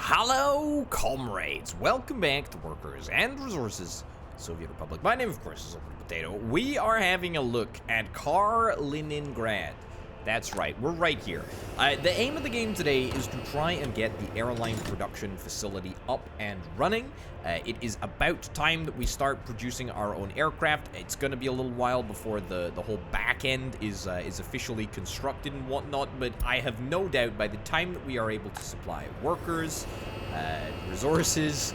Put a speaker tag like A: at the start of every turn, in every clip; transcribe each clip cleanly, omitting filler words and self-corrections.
A: Hello, comrades. Welcome back to Workers and Resources, Soviet Republic. My name, of course, is Open Potato. We are having a look at Kaliningrad. That's right, we're right here. The aim of the game today is to try and get the airline production facility up and running. It is about time that we start producing our own aircraft. It's going to be a little while before the whole back end is officially constructed and whatnot, but I have no doubt by the time that we are able to supply workers, resources,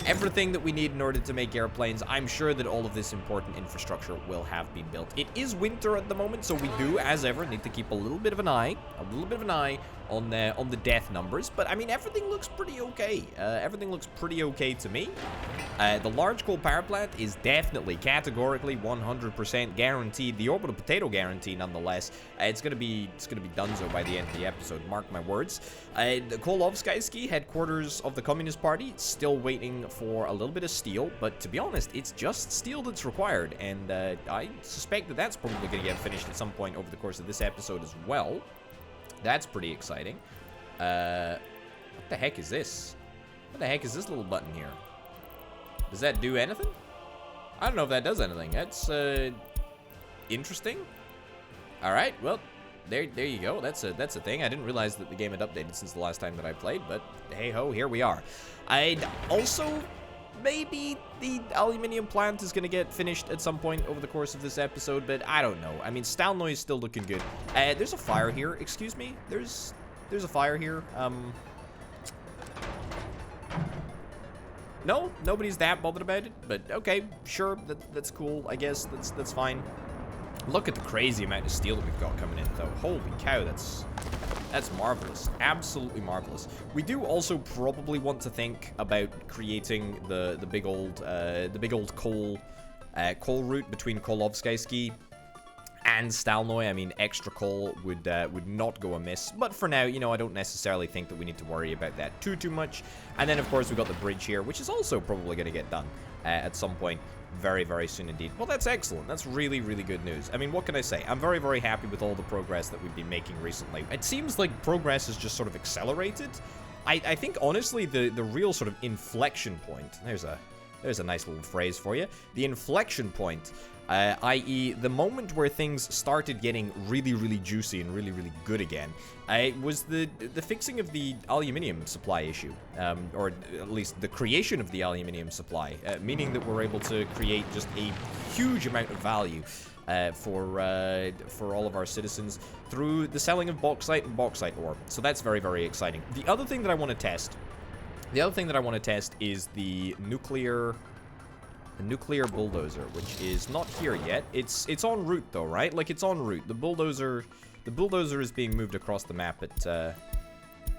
A: everything that we need in order to make airplanes, I'm sure that all of this important infrastructure will have been built. It is winter at the moment, so we do, as ever, need to keep a little bit of an eye on the death numbers. But I mean, everything looks pretty okay. Everything looks pretty okay to me. The large coal power plant is definitely, categorically, 100% guaranteed. The orbital potato guarantee, nonetheless. It's gonna be donezo by the end of the episode. Mark my words. The Kolovskaysky, headquarters of the Communist Party, still waiting for a little bit of steel. But to be honest, it's just steel that's required, and I suspect that that's probably gonna get finished at some point over the course of this episode as well. That's pretty exciting. What the heck is this? What the heck is this little button here? Does that do anything? I don't know if that does anything. That's interesting. All right, well, there you go. That's a thing. I didn't realize that the game had updated since the last time that I played, but hey ho, here we are. I'd also maybe the aluminium plant is going to get finished at some point over the course of this episode, but I don't know. I mean, Stalnoy is still looking good. There's a fire here. Excuse me. There's a fire here. No, nobody's that bothered about it, but okay, sure, that's cool. I guess that's fine. Look at the crazy amount of steel that we've got coming in, though. Holy cow, that's marvelous. Absolutely marvelous. We do also probably want to think about creating the big old coal route between Kolovskaysky and Stalnoy. I mean, extra coal would not go amiss. But for now, you know, I don't necessarily think that we need to worry about that too much. And then, of course, we've got the bridge here, which is also probably going to get done at some point very, very soon indeed. Well, that's excellent. That's really, really good news. I mean, what can I say? I'm very, very happy with all the progress that we've been making recently. It seems like progress has just sort of accelerated. I think, honestly, the real sort of inflection point, there's a nice little phrase for you. The inflection point, i.e. the moment where things started getting really, really juicy and really, really good again, was the fixing of the aluminium supply issue, or at least the creation of the aluminium supply, meaning that we're able to create just a huge amount of value for all of our citizens through the selling of bauxite and bauxite ore. So that's very, very exciting. The other thing that I want to test is the nuclear bulldozer, which is not here yet. It's en route though, right? Like, it's en route. The bulldozer is being moved across the map at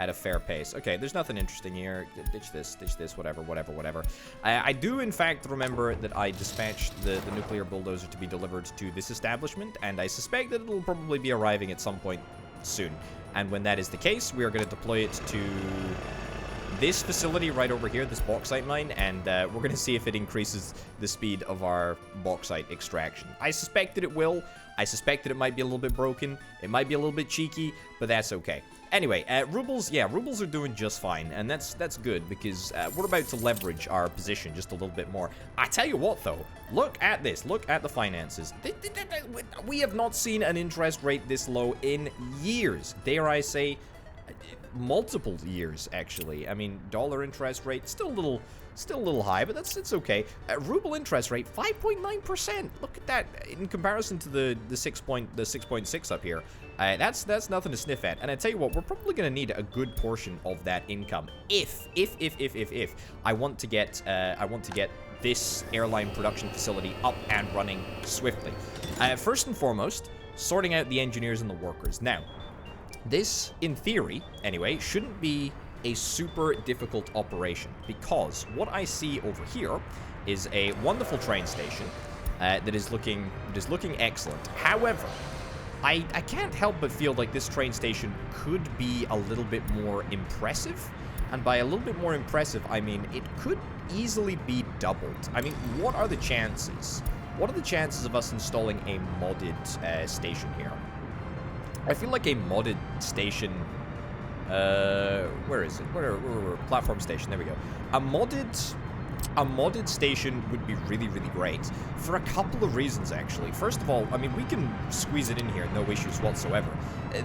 A: a fair pace. Okay, there's nothing interesting here. Ditch this, whatever. I do in fact remember that I dispatched the nuclear bulldozer to be delivered to this establishment, and I suspect that it'll probably be arriving at some point soon. And when that is the case, we are going to deploy it to this facility right over here, this bauxite mine, and we're going to see if it increases the speed of our bauxite extraction. I suspect that it will. I suspect that it might be a little bit broken. It might be a little bit cheeky, but that's okay. Anyway, rubles are doing just fine, and that's good, because we're about to leverage our position just a little bit more. I tell you what, though, look at this. Look at the finances. We have not seen an interest rate this low in years. Dare I say, multiple years, actually. I mean, dollar interest rate still a little high, but it's okay. Ruble interest rate 5.9%. Look at that in comparison to the 6.6 up here. That's nothing to sniff at. And I tell you what, we're probably going to need a good portion of that income if I want to get this airline production facility up and running swiftly. First and foremost, sorting out the engineers and the workers. Now, this, in theory, anyway, shouldn't be a super difficult operation, because what I see over here is a wonderful train station that is looking excellent. However, I can't help but feel like this train station could be a little bit more impressive. And by a little bit more impressive, I mean it could easily be doubled. I mean, what are the chances? What are the chances of us installing a modded station here? I feel like a modded station Where is it? Where platform station, there we go. A modded station would be really, really great for a couple of reasons, actually. First of all, I mean, we can squeeze it in here, no issues whatsoever.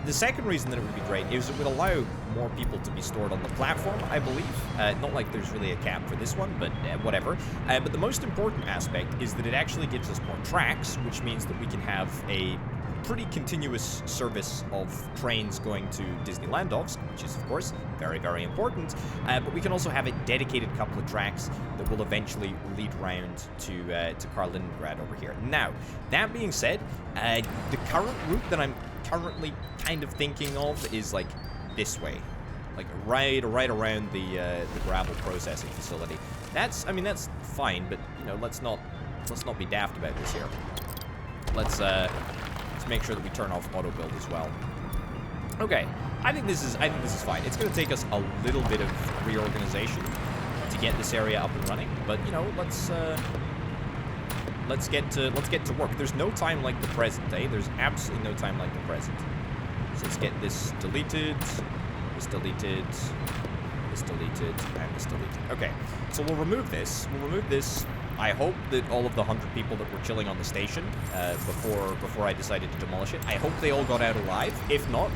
A: The second reason that it would be great is it would allow more people to be stored on the platform, I believe. Not like there's really a cap for this one, but whatever. But the most important aspect is that it actually gives us more tracks, which means that we can have a pretty continuous service of trains going to Disneylandovsk, which is, of course, very, very important. But we can also have a dedicated couple of tracks that will eventually lead round to Kaliningrad over here. Now, that being said, the current route that I'm currently kind of thinking of is, like, this way. Like, right around the gravel processing facility. That's fine, but, you know, let's not be daft about this here. Let's make sure that we turn off auto build as well. Okay, I think this is fine. It's going to take us a little bit of reorganization to get this area up and running, but you know, let's get to work. There's no time like the present, eh? There's absolutely no time like the present. So let's get this deleted, this deleted, this deleted, and this deleted. Okay, so we'll remove this. I hope that all of the 100 people that were chilling on the station before I decided to demolish it, I hope they all got out alive. If not,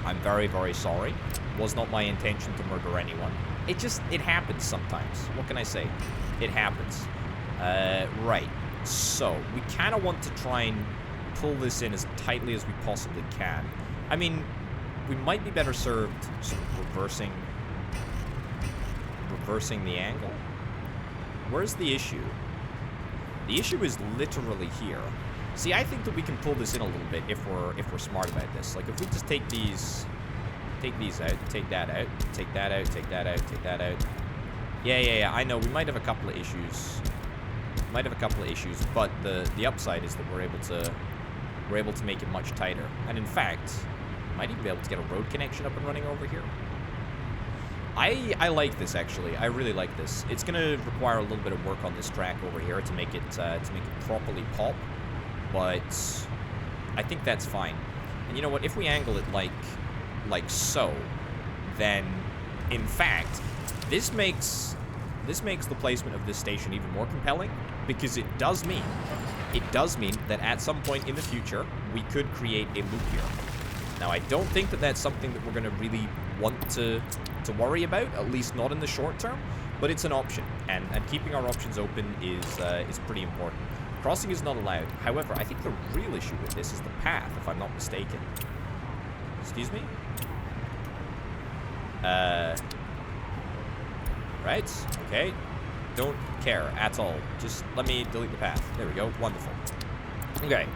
A: I'm very, very sorry. It was not my intention to murder anyone. It happens sometimes. What can I say? It happens. Right. So, we kind of want to try and pull this in as tightly as we possibly can. I mean, we might be better served sort of reversing the angle. Where's the issue? The issue is literally here. See, I think that we can pull this in a little bit if we're smart about this. Like, if we just take these out, take that out, take that out, take that out, take that out. Yeah, I know, we might have a couple of issues. But the upside is that we're able to make it much tighter. And in fact, might even be able to get a road connection up and running over here. I like this, actually. I really like this. It's going to require a little bit of work on this track over here to make it properly pop, but I think that's fine. And you know what? If we angle it like so, then in fact, this makes the placement of this station even more compelling, because it does mean that at some point in the future we could create a loop here. Now, I don't think that that's something that we're going to really want to worry about, at least not in the short term, but it's an option, and keeping our options open is pretty important. Crossing is not allowed. However, I think the real issue with this is the path, if I'm not mistaken. Excuse me? Right, okay. Don't care at all. Just let me delete the path. There we go. Wonderful. Okay.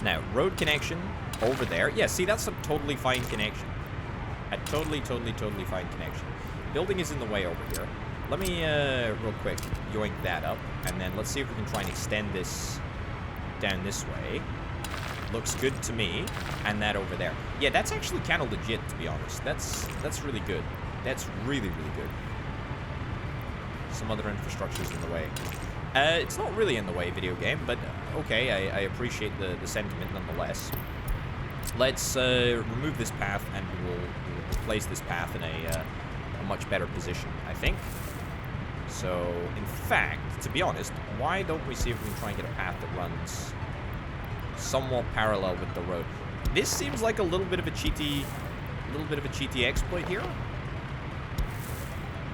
A: Now, road connection over there. Yeah, see, that's a totally fine connection. A totally fine connection. Building is in the way over here. Let me, real quick, yoink that up. And then let's see if we can try and extend this down this way. Looks good to me. And that over there. Yeah, that's actually kind of legit, to be honest. That's really good. That's really, really good. Some other infrastructure's in the way. It's not really in the way, video game, but okay, I appreciate the sentiment nonetheless. Let's remove this path, and we'll replace this path in a much better position, I think. So, in fact, to be honest, why don't we see if we can try and get a path that runs somewhat parallel with the road? This seems like a little bit of a cheaty exploit here.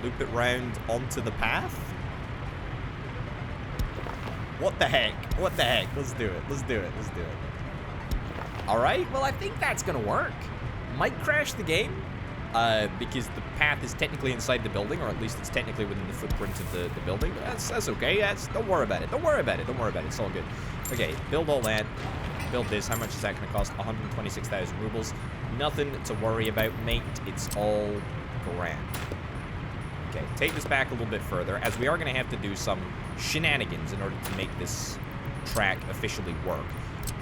A: Loop it round onto the path. What the heck? What the heck? Let's do it. Let's do it. Let's do it. Alright, well, I think that's gonna work. Might crash the game, because the path is technically inside the building, or at least it's technically within the footprint of the building. But that's okay. Don't worry about it. Don't worry about it. Don't worry about it. It's all good. Okay, build all that. Build this. How much is that gonna cost? 126,000 rubles. Nothing to worry about, mate. It's all grand. Okay, take this back a little bit further, as we are going to have to do some shenanigans in order to make this track officially work.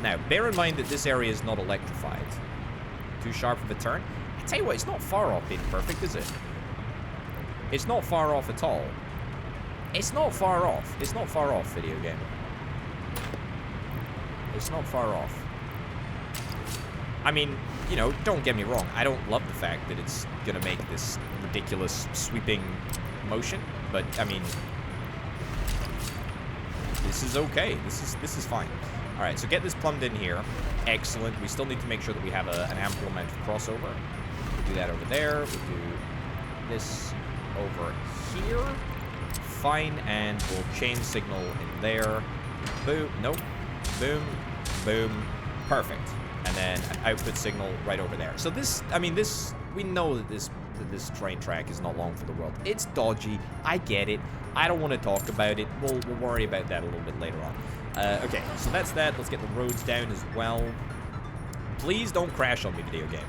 A: Now, bear in mind that this area is not electrified. Too sharp of a turn? I tell you what, it's not far off being perfect, is it? It's not far off at all. It's not far off. It's not far off, video game. It's not far off. I mean, you know, don't get me wrong. I don't love the fact that it's going to make this ridiculous sweeping motion. But, I mean, this is okay. This is fine. All right, so get this plumbed in here. Excellent. We still need to make sure that we have an ample amount of crossover. We'll do that over there. We'll do this over here. Fine, and we'll chain signal in there. Boom. Nope. Boom. Boom. Perfect. And then an output signal right over there. So this, I mean, this, we know that this train track is not long for the world. It's dodgy. I get it. I don't want to talk about it. We'll worry about that a little bit later on. Okay, so that's that. Let's get the roads down as well. Please don't crash on me, video game.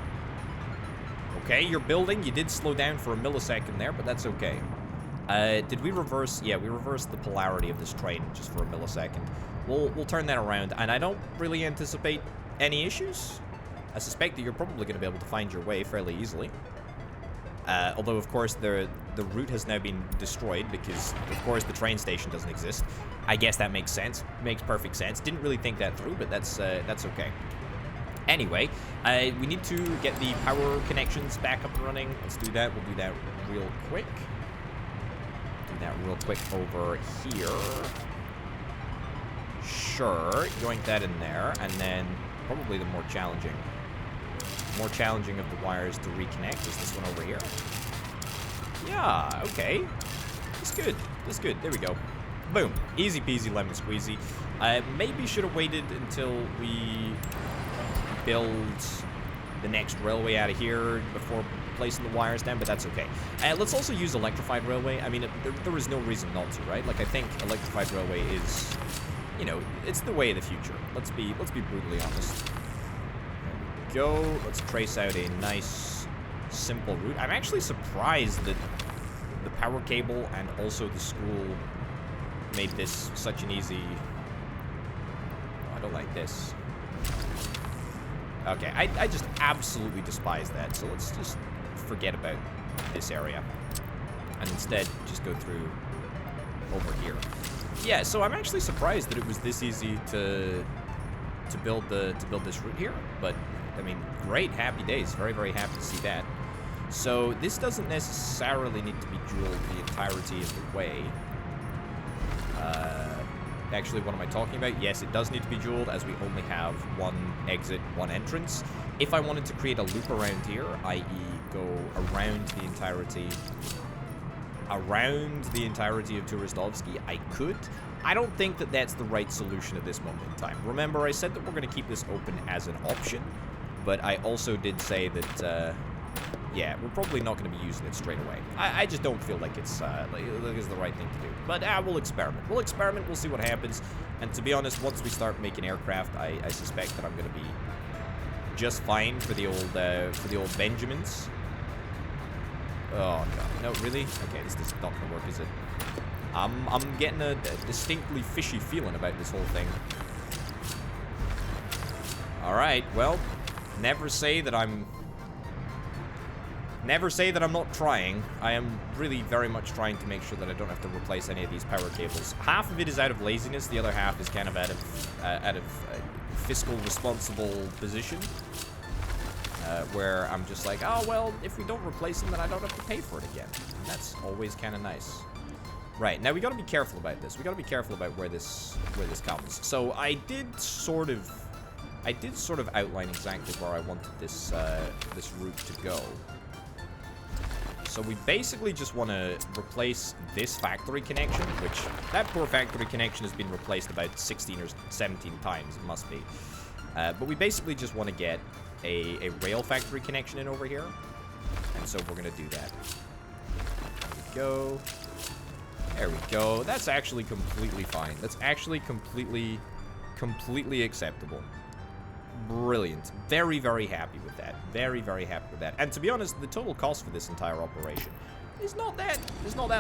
A: Okay, you're building. You did slow down for a millisecond there, but that's okay. Did we reverse? Yeah, we reversed the polarity of this train just for a millisecond. We'll turn that around, and I don't really anticipate any issues. I suspect that you're probably going to be able to find your way fairly easily. Although, of course, the route has now been destroyed because, of course, the train station doesn't exist. I guess that makes sense. Makes perfect sense. Didn't really think that through, but that's okay. Anyway, we need to get the power connections back up and running. Let's do that. We'll do that real quick. Do that real quick over here. Sure. Yoink that in there. And then probably the more challenging of the wires to reconnect is this one over here. Yeah, okay. That's good. That's good. There we go. Boom. Easy peasy lemon squeezy. Maybe should have waited until we build the next railway out of here before placing the wires down, but that's okay. Let's also use electrified railway. I mean, there is no reason not to, right? Like, I think electrified railway is, you know, it's the way of the future. Let's be brutally honest. There we go. Let's trace out a nice, simple route. I'm actually surprised that the power cable and also the school made this such an easy... Oh, I don't like this. Okay, I just absolutely despise that, so let's just forget about this area. And instead, just go through over here. Yeah, so I'm actually surprised that it was this easy to build this route here. But, I mean, great, happy days. Very, very happy to see that. So, this doesn't necessarily need to be jeweled the entirety of the way. Actually, what am I talking about? Yes, it does need to be jeweled, as we only have one exit, one entrance. If I wanted to create a loop around here, i.e. go around the entirety of Turistovsky, I could. I don't think that that's the right solution at this moment in time. Remember, I said that we're going to keep this open as an option, but I also did say that, yeah, we're probably not going to be using it straight away. I just don't feel like it's the right thing to do. But we'll experiment. We'll experiment. We'll see what happens. And to be honest, once we start making aircraft, I suspect that I'm going to be just fine for the old Benjamins. Oh god, no, really? Okay, this is not going to work, is it? I'm getting a distinctly fishy feeling about this whole thing. All right, well, never say that I'm not trying. I am really very much trying to make sure that I don't have to replace any of these power cables. Half of it is out of laziness, the other half is kind of out of fiscal responsible position. Where I'm just like, oh, well, if we don't replace them, then I don't have to pay for it again. And that's always kind of nice. Right, now we got to be careful about this. We got to be careful about where this comes. So I did sort of outline exactly where I wanted this route to go. So we basically just want to replace this factory connection, which that poor factory connection has been replaced about 16 or 17 times, it must be. But we basically just want to get a rail factory connection in over here. And so we're going to do that. There we go. There we go. That's actually completely fine. That's actually completely acceptable. Brilliant. Very, very happy with that. Very, very happy with that. And to be honest, the total cost for this entire operation is not that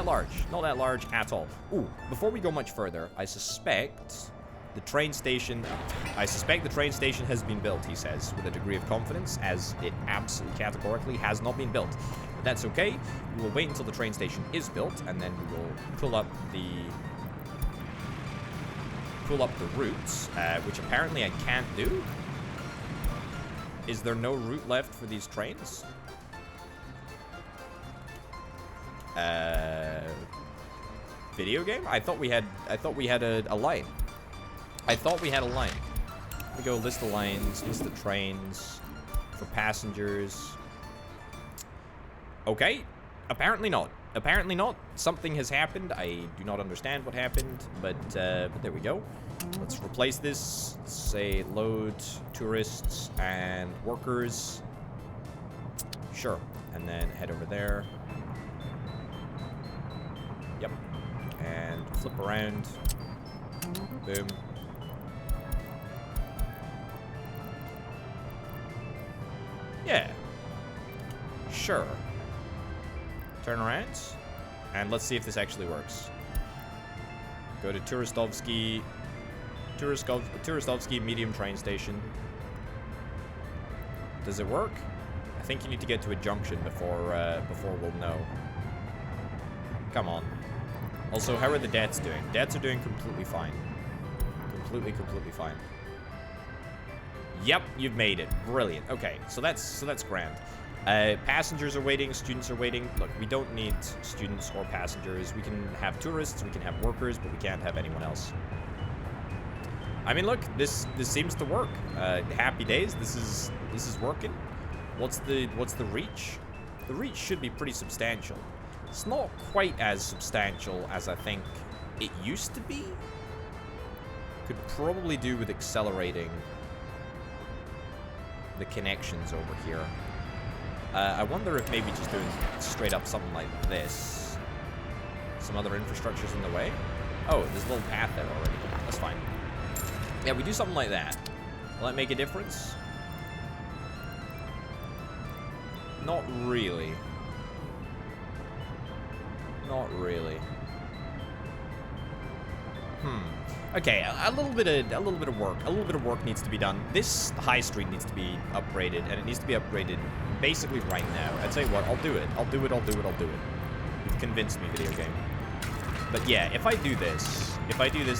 A: large. Not that large at all. Ooh, before we go much further, I suspect the train station has been built, he says, with a degree of confidence, as it absolutely categorically has not been built. But that's okay. We will wait until the train station is built, and then we will pull up the routes, which apparently I can't do. Is there no route left for these trains? Video game? I thought we had a line. I thought we had a line. We go list the lines, list the trains for passengers. Okay. Apparently not. Apparently not. Something has happened. I do not understand what happened, but there we go. Let's replace this. Say load tourists and workers. Sure. And then head over there. Yep. And flip around. Boom. Yeah. Sure. Turn around. And let's see if this actually works. Go to Turistovsky medium train station. Does it work? I think you need to get to a junction before we'll know. Come on. Also, how are the deaths doing? Deaths are doing completely fine. Completely fine. Yep, you've made it. Brilliant. Okay, so that's grand. Passengers are waiting, students are waiting. Look, we don't need students or passengers. We can have tourists, we can have workers, but we can't have anyone else. I mean, look, this seems to work. Happy days. This is working. What's the reach? The reach should be pretty substantial. It's not quite as substantial as I think it used to be. Could probably do with accelerating the connections over here. I wonder if maybe just doing straight up something like this. Some other infrastructure's in the way. Oh, there's a little path there already. That's fine. Yeah, we do something like that. Will that make a difference? Not really. Not really. Okay, a little bit of work needs to be done. This high street needs to be upgraded, and it needs to be upgraded basically right now. I tell you what, I'll do it. You've convinced me, video game. But yeah, if I do this,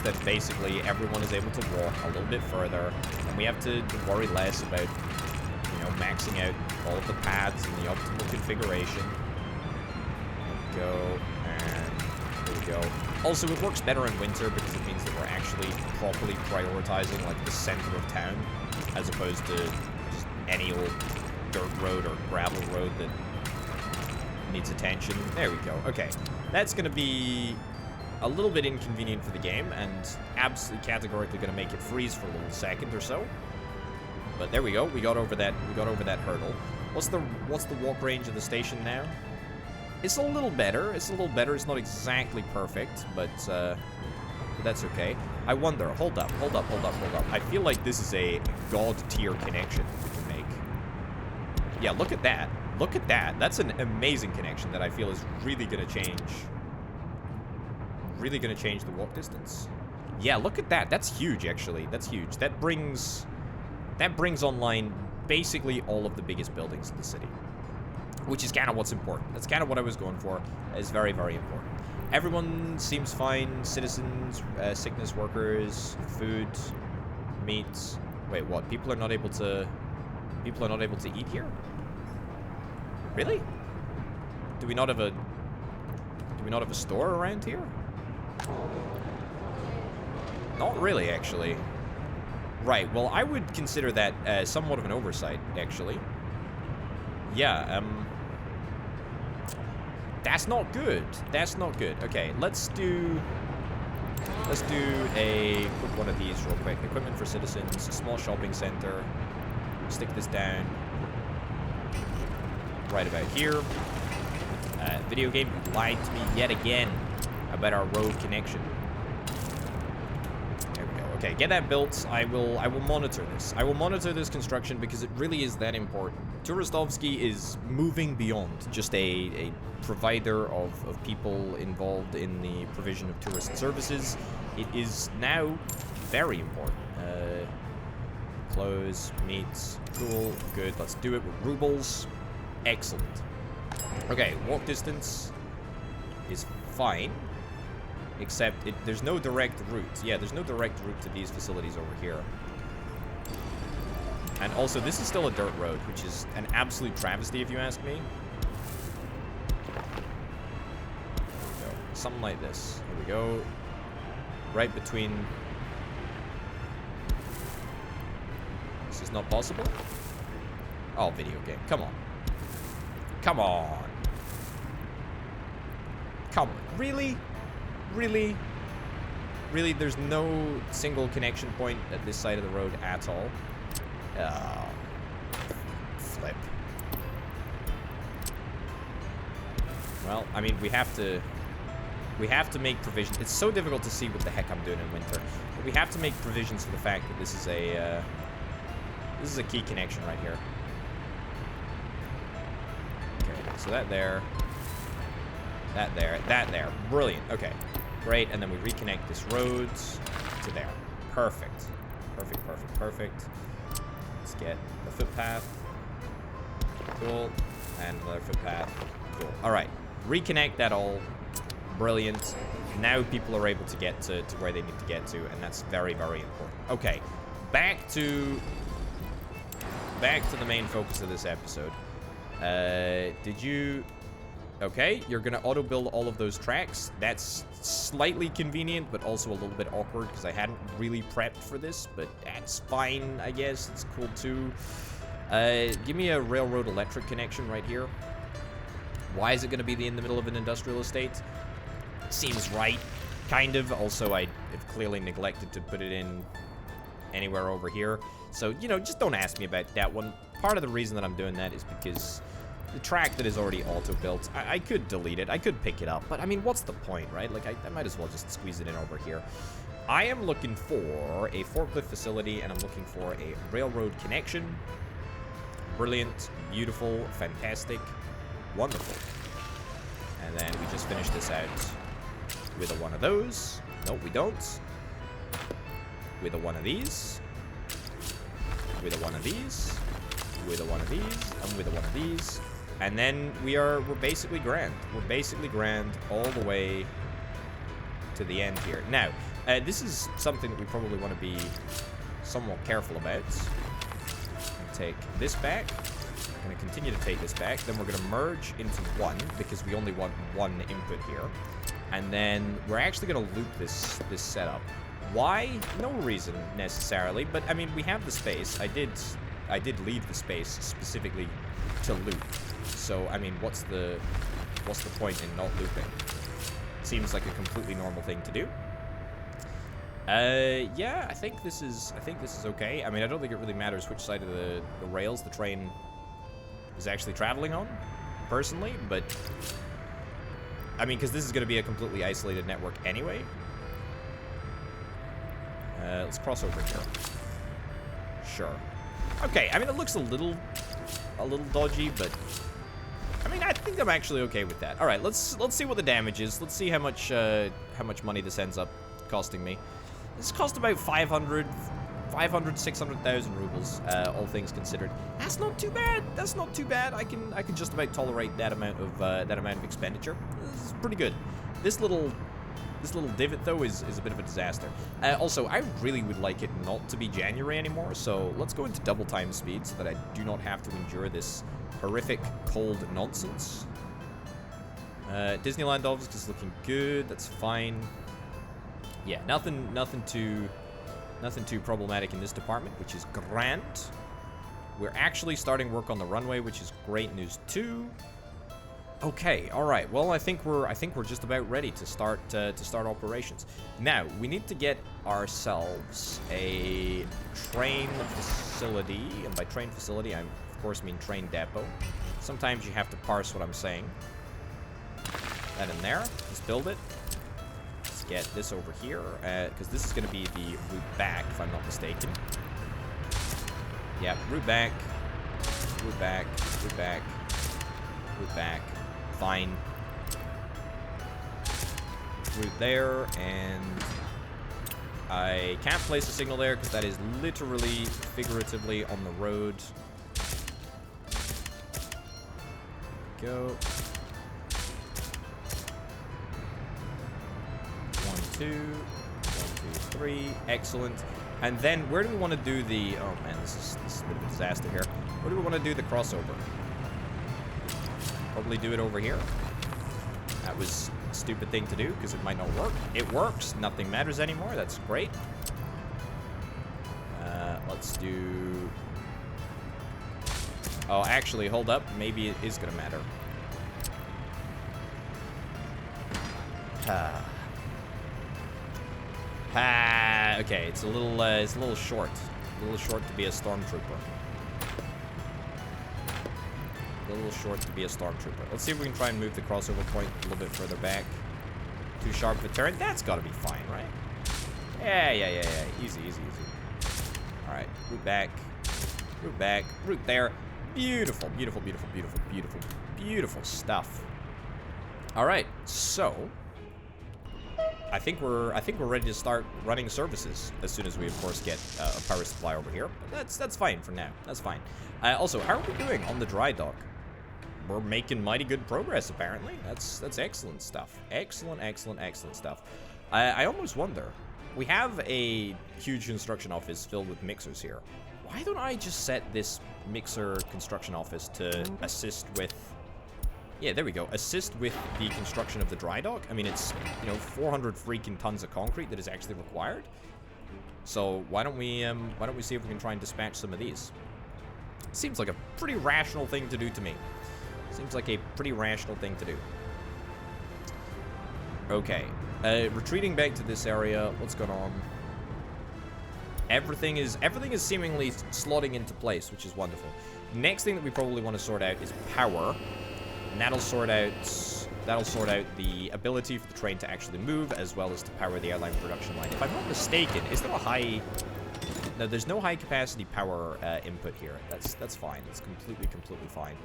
A: then basically everyone is able to walk a little bit further, and we have to worry less about, you know, maxing out all of the paths in the optimal configuration. There we go, and there we go. Also, it works better in winter because it means that we're actually properly prioritizing, like, the center of town, as opposed to just any old dirt road or gravel road that needs attention. There we go. Okay. That's going to be a little bit inconvenient for the game, and absolutely categorically going to make it freeze for a little second or so. But there we go. We got over that hurdle. What's the walk range of the station now? It's a little better. It's not exactly perfect, but that's okay. I wonder. Hold up. I feel like this is a god tier connection we can make. Yeah, look at that. That's an amazing connection that I feel is really gonna change the walk distance. Yeah, look at that. That's huge, actually. That's huge. That brings online basically all of the biggest buildings in the city, which is kind of what's important. That's kind of what I was going for. It's very, very important. Everyone seems fine. Citizens, sickness workers, food, meat. Wait, what? People are not able to eat here? Really? Do we not have a store around here? Not really, actually. Right, well, I would consider that somewhat of an oversight, actually. Yeah, that's not good. That's not good. Okay, let's do a quick one of these real quick. Equipment for citizens, a small shopping center. Stick this down right about here. Video game, you lied to me yet again about our road connection. There we go. Okay, get that built. I will monitor this. I will monitor this construction because it really is that important. Turistovsky is moving beyond just a provider of people involved in the provision of tourist services. It is now very important. Clothes, meats, cool, good. Let's do it with rubles. Excellent. Okay, walk distance is fine, except there's no direct route. Yeah, there's no direct route to these facilities over here. And also, this is still a dirt road, which is an absolute travesty if you ask me. Something like this. Here we go. Right between... This is not possible? Oh, video game. Come on. Come on. Come on. Really? Really? Really? There's no single connection point at this side of the road at all? Flip. Well, I mean, we have to make provisions. It's so difficult to see what the heck I'm doing in winter. But we have to make provisions for the fact that this is a key connection right here. Okay, so that there. That there. That there. Brilliant. Okay. Great. And then we reconnect this road to there. Perfect. Perfect, perfect, perfect. Let's get the footpath. Cool. And another footpath. Cool. Alright. Reconnect that all. Brilliant. Now people are able to get to where they need to get to, and that's very, very important. Okay. Back to the main focus of this episode. Did you... Okay, you're gonna auto-build all of those tracks. That's slightly convenient, but also a little bit awkward, because I hadn't really prepped for this, but that's fine, I guess. It's cool, too. Give me a railroad electric connection right here. Why is it gonna be in the middle of an industrial estate? Seems right, kind of. Also, I have clearly neglected to put it in anywhere over here. So, you know, just don't ask me about that one. Part of the reason that I'm doing that is because the track that is already auto-built, I could delete it. I could pick it up. But, I mean, what's the point, right? Like, I might as well just squeeze it in over here. I am looking for a forklift facility, and I'm looking for a railroad connection. Brilliant, beautiful, fantastic, wonderful. And then we just finish this out with a one of those. Nope, we don't. With a one of these. With a one of these. With a one of these. And with a one of these. And then we're basically grand. We're basically grand all the way to the end here. Now, this is something that we probably want to be somewhat careful about. Take this back. I'm going to continue to take this back. Then we're going to merge into one, because we only want one input here. And then we're actually going to loop this setup. Why? No reason necessarily, but I mean, we have the space. I did leave the space specifically to loop. So I mean, what's the point in not looping? Seems like a completely normal thing to do. Yeah, I think this is okay. I mean, I don't think it really matters which side of the rails the train is actually traveling on, personally, but I mean, because this is going to be a completely isolated network anyway. Let's cross over here. Sure. Okay, I mean, it looks a little dodgy, but I mean, I think I'm actually okay with that. All right, let's see what the damage is. Let's see how much money this ends up costing me. This cost about 600,000 rubles, all things considered. That's not too bad. That's not too bad. I can just about tolerate that amount of expenditure. This is pretty good. This little divot though is a bit of a disaster. Also, I really would like it not to be January anymore. So let's go into double time speed so that I do not have to endure this horrific cold nonsense. Disneyland obviously is looking good. That's fine. Yeah, nothing too problematic in this department, which is grand. We're actually starting work on the runway, which is great news too. Okay, all right. Well, I think we're just about ready to start operations. Now we need to get ourselves a train facility, and by train facility, I of course mean train depot. Sometimes you have to parse what I'm saying. That in there. Let's build it. Let's get this over here, because this is going to be the route back, if I'm not mistaken. Yeah, route back, route back, route back, route back. Fine. Route there, and I can't place a signal there because that is literally, figuratively on the road. Go. 1, 2, 1, 2, 3. Excellent. And then where do we want to do the... Oh, man, this is a bit of a disaster here. Where do we want to do the crossover? Probably do it over here. That was a stupid thing to do because it might not work. It works. Nothing matters anymore. That's great. Let's do... Oh, actually, hold up. Maybe it is going to matter. Okay, it's a little short. A little short to be a stormtrooper. A little short to be a stormtrooper. Let's see if we can try and move the crossover point a little bit further back. Too sharp of a turn. That's got to be fine, right? Yeah. Easy. All right, root back. Root there. Beautiful stuff. All right, so I think we're ready to start running services as soon as we, of course, get a power supply over here. But that's fine for now. That's fine. Also, how are we doing on the dry dock? We're making mighty good progress, apparently. That's excellent stuff. Excellent stuff. I almost wonder. We have a huge construction office filled with mixers here. Why don't I just set this mixer construction office to assist with... Yeah, there we go. Assist with the construction of the dry dock. I mean, it's, 400 freaking tons of concrete that is actually required. So why don't we see if we can try and dispatch some of these? Seems like a pretty rational thing to do to me. Seems like a pretty rational thing to do. Okay. Retreating back to this area. What's going on? Everything is seemingly slotting into place, which is wonderful. Next thing that we probably want to sort out is power. And that'll sort out the ability for the train to actually move, as well as to power the airline production line. If I'm not mistaken, is there a high... No, there's no high capacity power input here. That's fine. It's completely fine.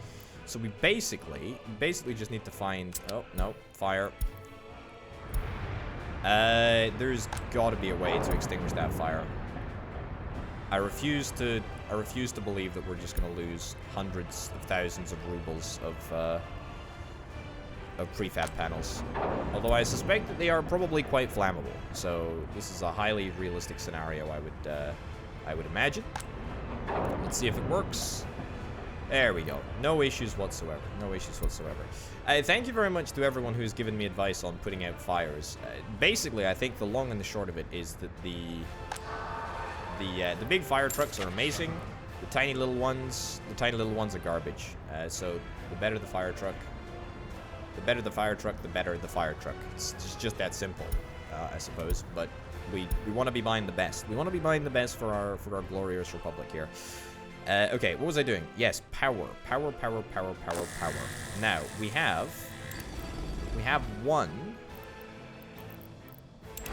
A: So we basically just need to find... Oh, no. Fire. There's got to be a way to extinguish that fire. I refuse to believe that we're just going to lose hundreds of thousands of rubles of prefab panels. Although I suspect that they are probably quite flammable. So this is a highly realistic scenario, I would imagine. Let's see if it works. There we go. No issues whatsoever. Thank you very much to everyone who's given me advice on putting out fires. Basically, I think the long and the short of it is that the big fire trucks are amazing. The tiny little ones are garbage. So the better the fire truck, the better the fire truck. It's just that simple, I suppose. But we want to be buying the best. We want to be buying the best for our glorious republic here. Okay, what was I doing? Yes, power. Now we have one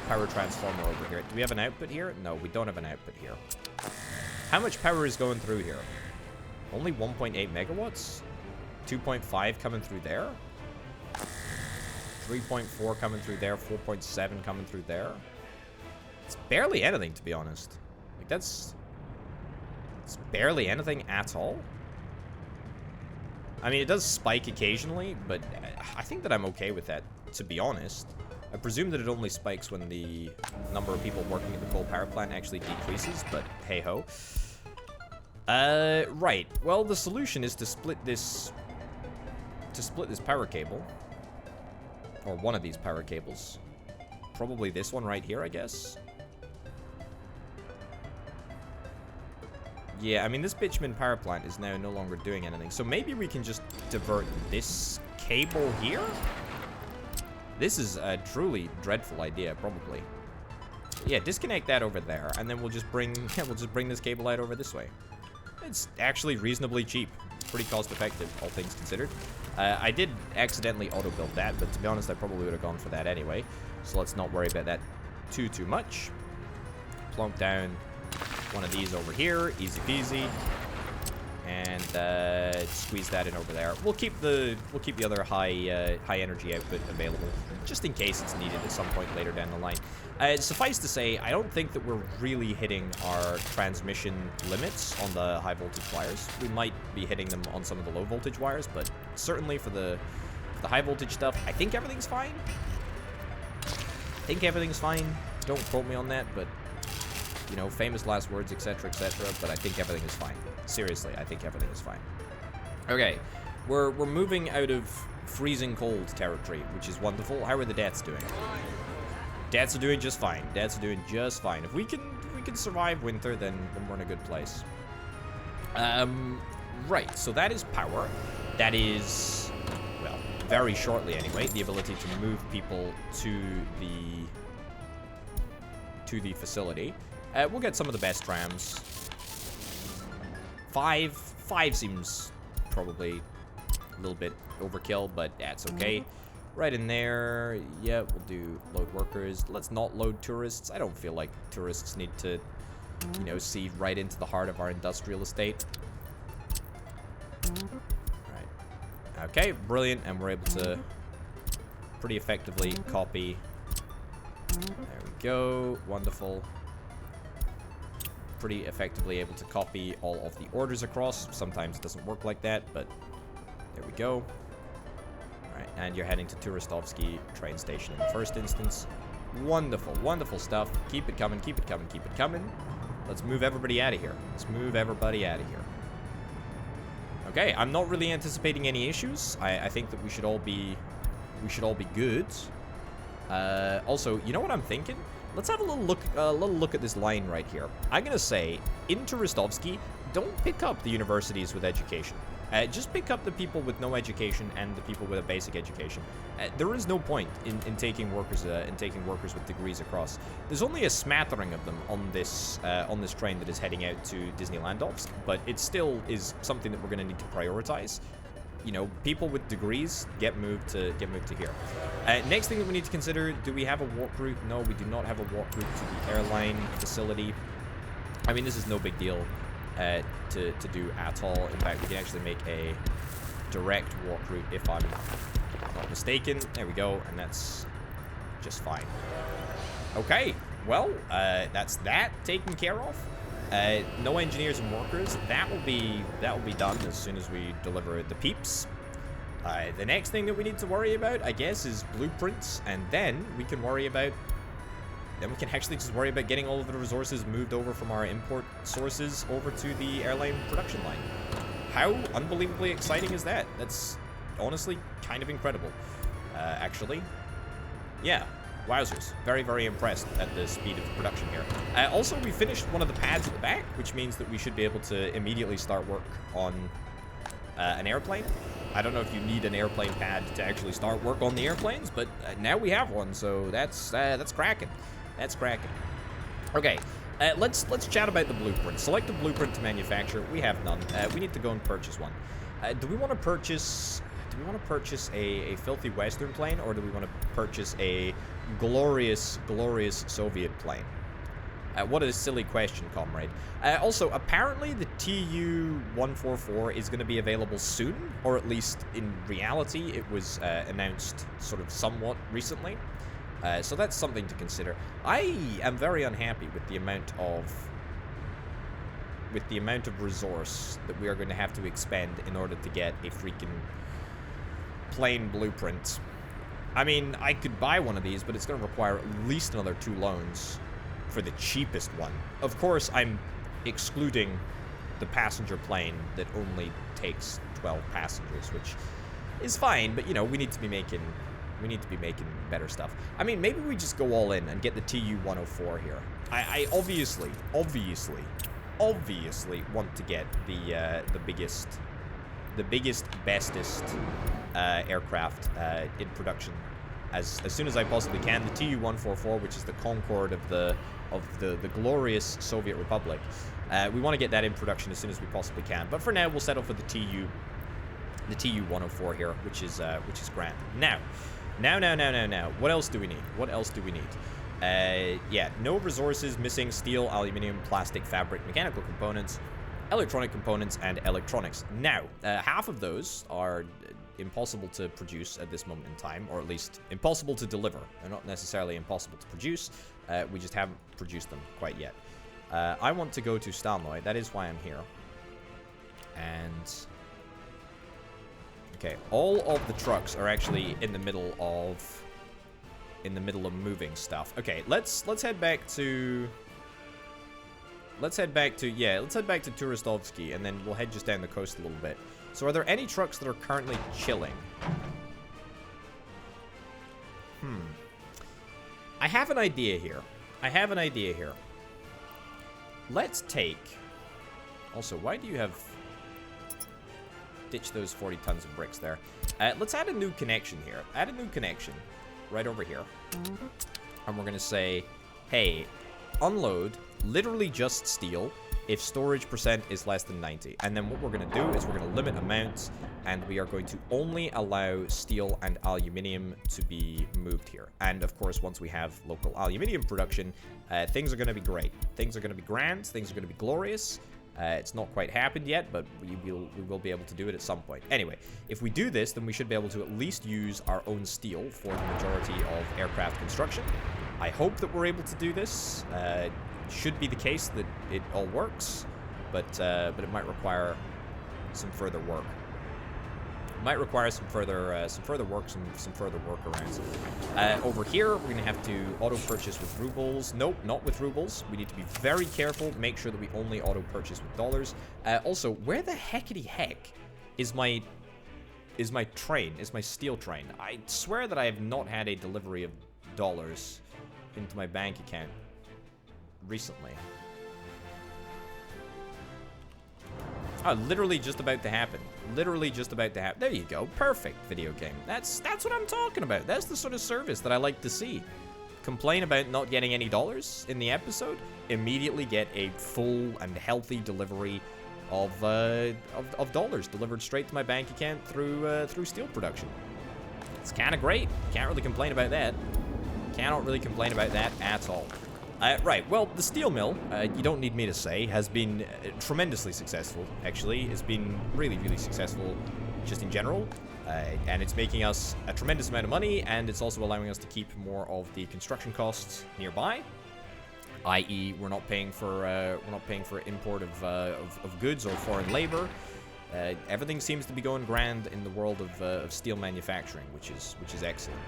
A: power transformer over here. Do we have an output here? No, we don't have an output here. How much power is going through here? Only 1.8 megawatts? 2.5 coming through there? 3.4 coming through there? 4.7 coming through there? It's barely anything, to be honest. Like, it's barely anything at all. I mean, it does spike occasionally, but I think that I'm okay with that, to be honest. I presume that it only spikes when the number of people working at the coal power plant actually decreases, but hey-ho. Right. Well, the solution is to split this power cable. Or one of these power cables. Probably this one right here, I guess. Yeah, I mean, this bitumen power plant is now no longer doing anything. So maybe we can just divert this cable here? This is a truly dreadful idea, probably. Yeah, disconnect that over there, and then we'll just bring this cable out over this way. It's actually reasonably cheap. Pretty cost-effective, all things considered. I did accidentally auto-build that, but to be honest, I probably would have gone for that anyway. So let's not worry about that too much. Plonk down one of these over here, easy peasy, and squeeze that in over there. We'll keep the other high energy output available just in case it's needed at some point later down the line. Suffice to say, I don't think that we're really hitting our transmission limits on the high voltage wires. We might be hitting them on some of the low voltage wires, but certainly for the high voltage stuff, I think everything's fine. Don't quote me on that, but you know, famous last words, etc., etc., but I think everything is fine. Seriously, I think everything is fine. Okay, we're moving out of freezing cold territory, which is wonderful. How are the deaths doing? Deaths are doing just fine. Deaths are doing just fine. If we can survive winter, then we're in a good place. Right, so that is power. That is, well, very shortly anyway, the ability to move people to the facility. We'll get some of the best trams. Five seems probably a little bit overkill, but that's okay. Right in there, yeah, we'll do load workers. Let's not load tourists. I don't feel like tourists need to, you know, see right into the heart of our industrial estate. Right. Okay, brilliant, and we're able to pretty effectively copy. There we go, wonderful. Pretty effectively able to copy all of the orders across. Sometimes it doesn't work like that, but there we go. Alright, and you're heading to Turistovsky train station in the first instance. Wonderful, wonderful stuff. Keep it coming, keep it coming, keep it coming. Let's move everybody out of here. Let's move everybody out of here. Okay, I'm not really anticipating any issues. I think that we should all be good. Also, you know what I'm thinking? Let's have a little look at this line right here. I'm gonna say, in Turistovsky, don't pick up the universities with education. Just pick up the people with no education and the people with a basic education. There is no point in taking workers with degrees across. There's only a smattering of them on this train that is heading out to Disneylandovsk, but it still is something that we're going to need to prioritize. You know, people with degrees get moved to here. Next thing that we need to consider: do we have a walk route? No, we do not have a walk route to the airline facility. I mean, this is no big deal. To do at all. In fact, we can actually make a direct walk route if I'm not mistaken. There we go, and that's just fine. Okay, well, that's that taken care of. No engineers and workers. That will be done as soon as we deliver the peeps. The next thing that we need to worry about, I guess, is blueprints, and then we can worry about. Then we can actually just worry about getting all of the resources moved over from our import sources over to the airline production line. How unbelievably exciting is that? That's honestly kind of incredible, actually. Yeah, wowzers. Very, very impressed at the speed of production here. Also, we finished one of the pads at the back, which means that we should be able to immediately start work on an airplane. I don't know if you need an airplane pad to actually start work on the airplanes, but now we have one, so that's cracking. That's cracking. Okay, let's chat about the blueprint. Select a blueprint to manufacture. We have none. We need to go and purchase one. Do we want to purchase a filthy Western plane, or do we want to purchase a glorious Soviet plane? What a silly question, comrade. Also, apparently the Tu-144 is going to be available soon, or at least in reality, it was announced sort of somewhat recently. So that's something to consider. I am very unhappy with the amount of resource that we are going to have to expend in order to get a freaking plane blueprint. I mean, I could buy one of these, but it's going to require at least another 2 loans for the cheapest one. Of course, I'm excluding the passenger plane that only takes 12 passengers, which is fine, but you know, we need to be making better stuff. I mean, maybe we just go all in and get the Tu-104 here. I obviously want to get the biggest, bestest aircraft in production as soon as I possibly can. The Tu-144, which is the Concorde of the glorious Soviet Republic. We want to get that in production as soon as we possibly can. But for now, we'll settle for the Tu-104 here, which is grand. Now. What else do we need? Yeah, no resources, missing steel, aluminum, plastic, fabric, mechanical components, electronic components, and electronics. Now, half of those are impossible to produce at this moment in time, or at least impossible to deliver. They're not necessarily impossible to produce. We just haven't produced them quite yet. I want to go to Stalnoy. That is why I'm here. And okay, all of the trucks are actually in the middle of moving stuff. Okay, let's head back to let's head back to, yeah, let's head back to Turistovsky, and then we'll head just down the coast a little bit. So are there any trucks that are currently chilling? I have an idea here. Let's take... Also, why do you have... Ditch those 40 tons of bricks there. Let's add a new connection here. Add a new connection right over here. And we're going to say, hey, unload literally just steel if storage percent is less than 90. And then what we're going to do is we're going to limit amounts, and we are going to only allow steel and aluminium to be moved here. And of course, once we have local aluminium production, things are going to be great. Things are going to be grand. Things are going to be glorious. It's not quite happened yet, but we will be able to do it at some point. Anyway, if we do this, then we should be able to at least use our own steel for the majority of aircraft construction. I hope that we're able to do this. Should be the case that it all works, but it might require some further work. Might require some further work, some further workarounds. Over here, we're gonna have to auto purchase with rubles. Nope, not with rubles. We need to be very careful. Make sure that we only auto purchase with dollars. Also, where the heckity heck is my train? Is my steel train? I swear that I have not had a delivery of dollars into my bank account recently. Oh, literally just about to happen. Literally just about to happen. There you go. Perfect video game. That's what I'm talking about. That's the sort of service that I like to see. Complain about not getting any dollars in the episode, immediately get a full and healthy delivery of dollars delivered straight to my bank account through steel production. It's kind of great. Can't really complain about that. Cannot really complain about that at all. Right, well, the steel mill, you don't need me to say, has been tremendously successful, actually. It's been really, really successful just in general, and it's making us a tremendous amount of money, and it's also allowing us to keep more of the construction costs nearby, i.e. we're not paying for import of goods or foreign labor. Everything seems to be going grand in the world of steel manufacturing, which is excellent.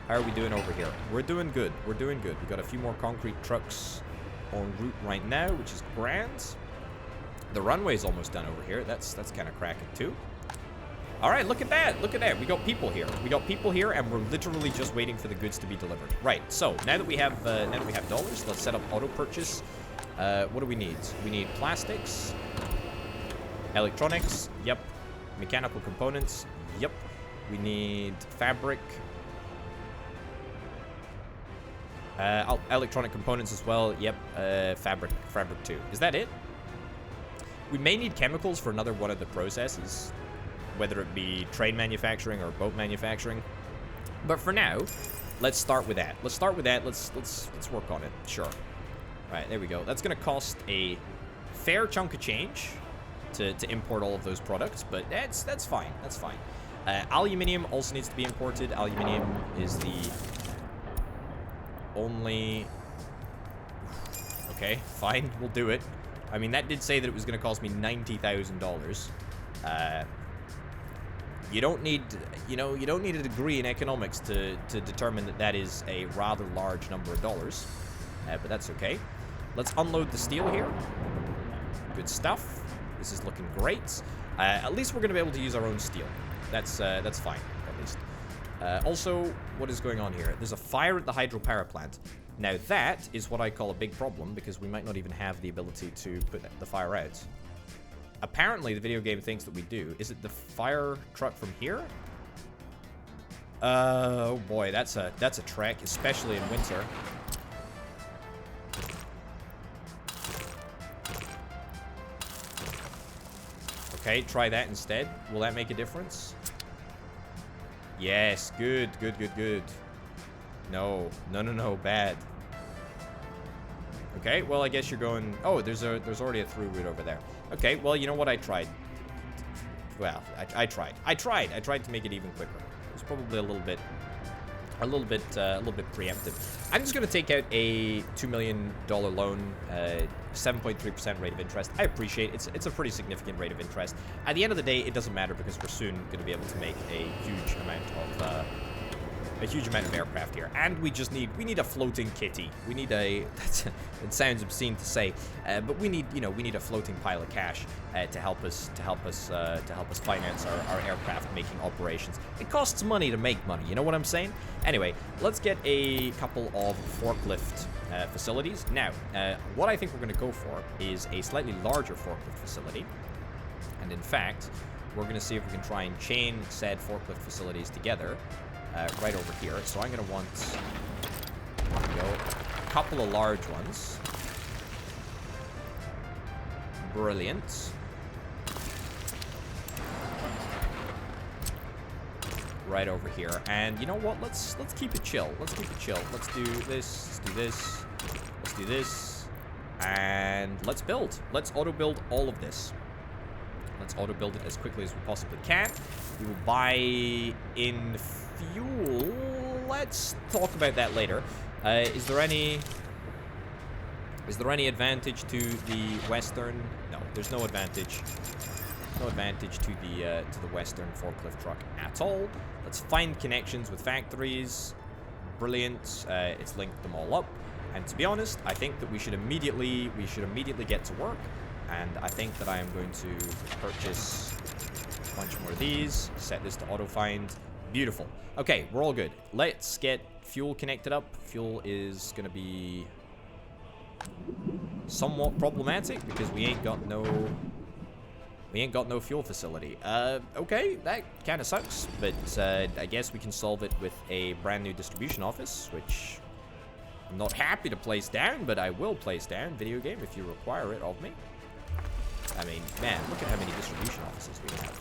A: How are we doing over here? We're doing good. We're doing good. We've got a few more concrete trucks en route right now, which is grand. The runway's almost done over here. That's kind of cracking too. All right, look at that. Look at that. We got people here. We got people here, and we're literally just waiting for the goods to be delivered. Right. So now that we have dollars, let's set up auto purchase. What do we need? We need plastics, electronics. Yep. Mechanical components. Yep. We need fabric. Electronic components as well. Yep. Fabric 2. Is that it? We may need chemicals for another one of the processes, whether it be train manufacturing or boat manufacturing. But for now, let's start with that. Let's work on it. Sure. Right, there we go. That's gonna cost a fair chunk of change to import all of those products, but that's fine. That's fine. Aluminium also needs to be imported. Aluminium is the only... Okay, fine, we'll do it. I mean, that did say that it was going to cost me $90,000. You don't need, you don't need a degree in economics to determine that that is a rather large number of dollars. But that's okay. Let's unload the steel here. Good stuff. This is looking great. At least we're going to be able to use our own steel. That's fine, at least. Also, what is going on here? There's a fire at the hydropower plant. Now that is what I call a big problem, because we might not even have the ability to put the fire out. Apparently, the video game thinks that we do. Is it the fire truck from here? Oh boy, that's a trek, especially in winter. Okay, try that instead. Will that make a difference? Yes, good. No, bad. Okay, well, I guess you're going... Oh, there's already a through route over there. Okay, well, you know what? I tried. Well, I tried. I tried to make it even quicker. It was probably a little bit preemptive. I'm just going to take out a $2 million loan, 7.3% rate of interest. I appreciate it. It's a pretty significant rate of interest. At the end of the day, it doesn't matter because we're soon going to be able to make a huge amount a huge amount of aircraft here, and we need a floating kitty. We need a it sounds obscene to say, but we need a floating pile of cash to help us finance our aircraft making operations. It costs money to make money, you know what I'm saying? Anyway, let's get a couple of forklift facilities. Now, what I think we're going to go for is a slightly larger forklift facility, and in fact, we're going to see if we can try and chain said forklift facilities together right over here. So I'm going to want a couple of large ones. Brilliant. Right over here. And you know what? Let's keep it chill. Let's keep it chill. Let's do this. Let's do this. Let's do this. And let's build. Let's auto-build all of this. Let's auto-build it as quickly as we possibly can. We will buy in fuel. Let's talk about that later. Is there any advantage to the western? No, there's no advantage. No advantage to the western forklift truck at all. Let's find connections with factories. Brilliant. It's linked them all up. And to be honest, I think that we should immediately get to work. And I think that I am going to purchase a bunch more of these. Set this to auto-find. Beautiful. Okay, we're all good. Let's get fuel connected up. Fuel is going to be somewhat problematic because we ain't got no fuel facility. Okay, that kind of sucks. But I guess we can solve it with a brand new distribution office, which I'm not happy to place down, but I will place down. Video game, if you require it of me. I mean, man, look at how many distribution offices we have.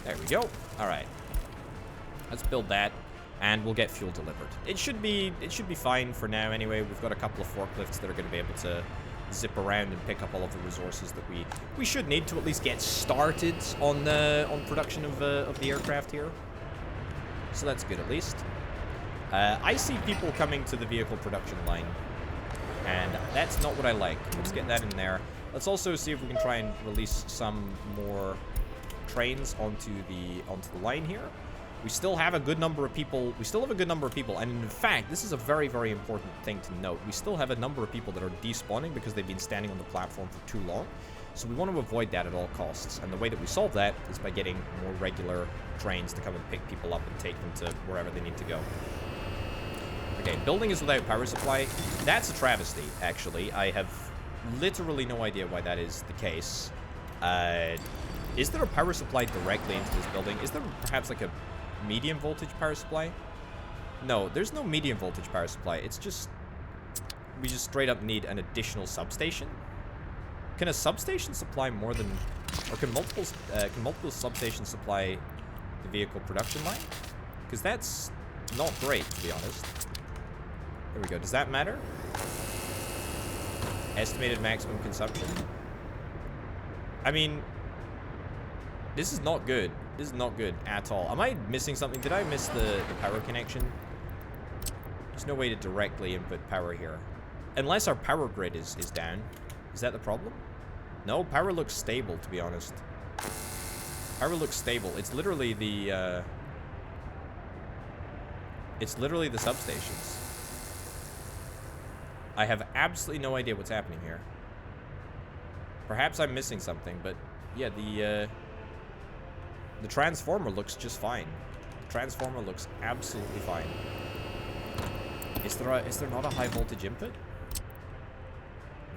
A: There we go. All right. Let's build that, and we'll get fuel delivered. It should be fine for now anyway. We've got a couple of forklifts that are going to be able to zip around and pick up all of the resources that we should need to at least get started on production of the aircraft here. So that's good at least. I see people coming to the vehicle production line, and that's not what I like. Let's get that in there. Let's also see if we can try and release some more trains onto the line here. We still have a good number of people. And in fact, this is a very, very important thing to note. We still have a number of people that are despawning because they've been standing on the platform for too long. So we want to avoid that at all costs. And the way that we solve that is by getting more regular trains to come and pick people up and take them to wherever they need to go. Okay, building is without power supply. That's a travesty, actually. I have literally no idea why that is the case. Is there a power supply directly into this building? Is there perhaps like a medium voltage power supply? No, there's no medium voltage power supply. It's just, we just straight up need an additional substation. Can a substation supply more than, or can multiple substations supply the vehicle production line? Because that's not great, to be honest. There we go. Does that matter? Estimated maximum consumption. I mean, this is not good. This is not good at all. Am I missing something? Did I miss the power connection? There's no way to directly input power here. Unless our power grid is down. Is that the problem? No, power looks stable, to be honest. Power looks stable. It's literally the substations. I have absolutely no idea what's happening here. Perhaps I'm missing something, but yeah, the transformer looks just fine. The transformer looks absolutely fine. Is there not a high voltage input?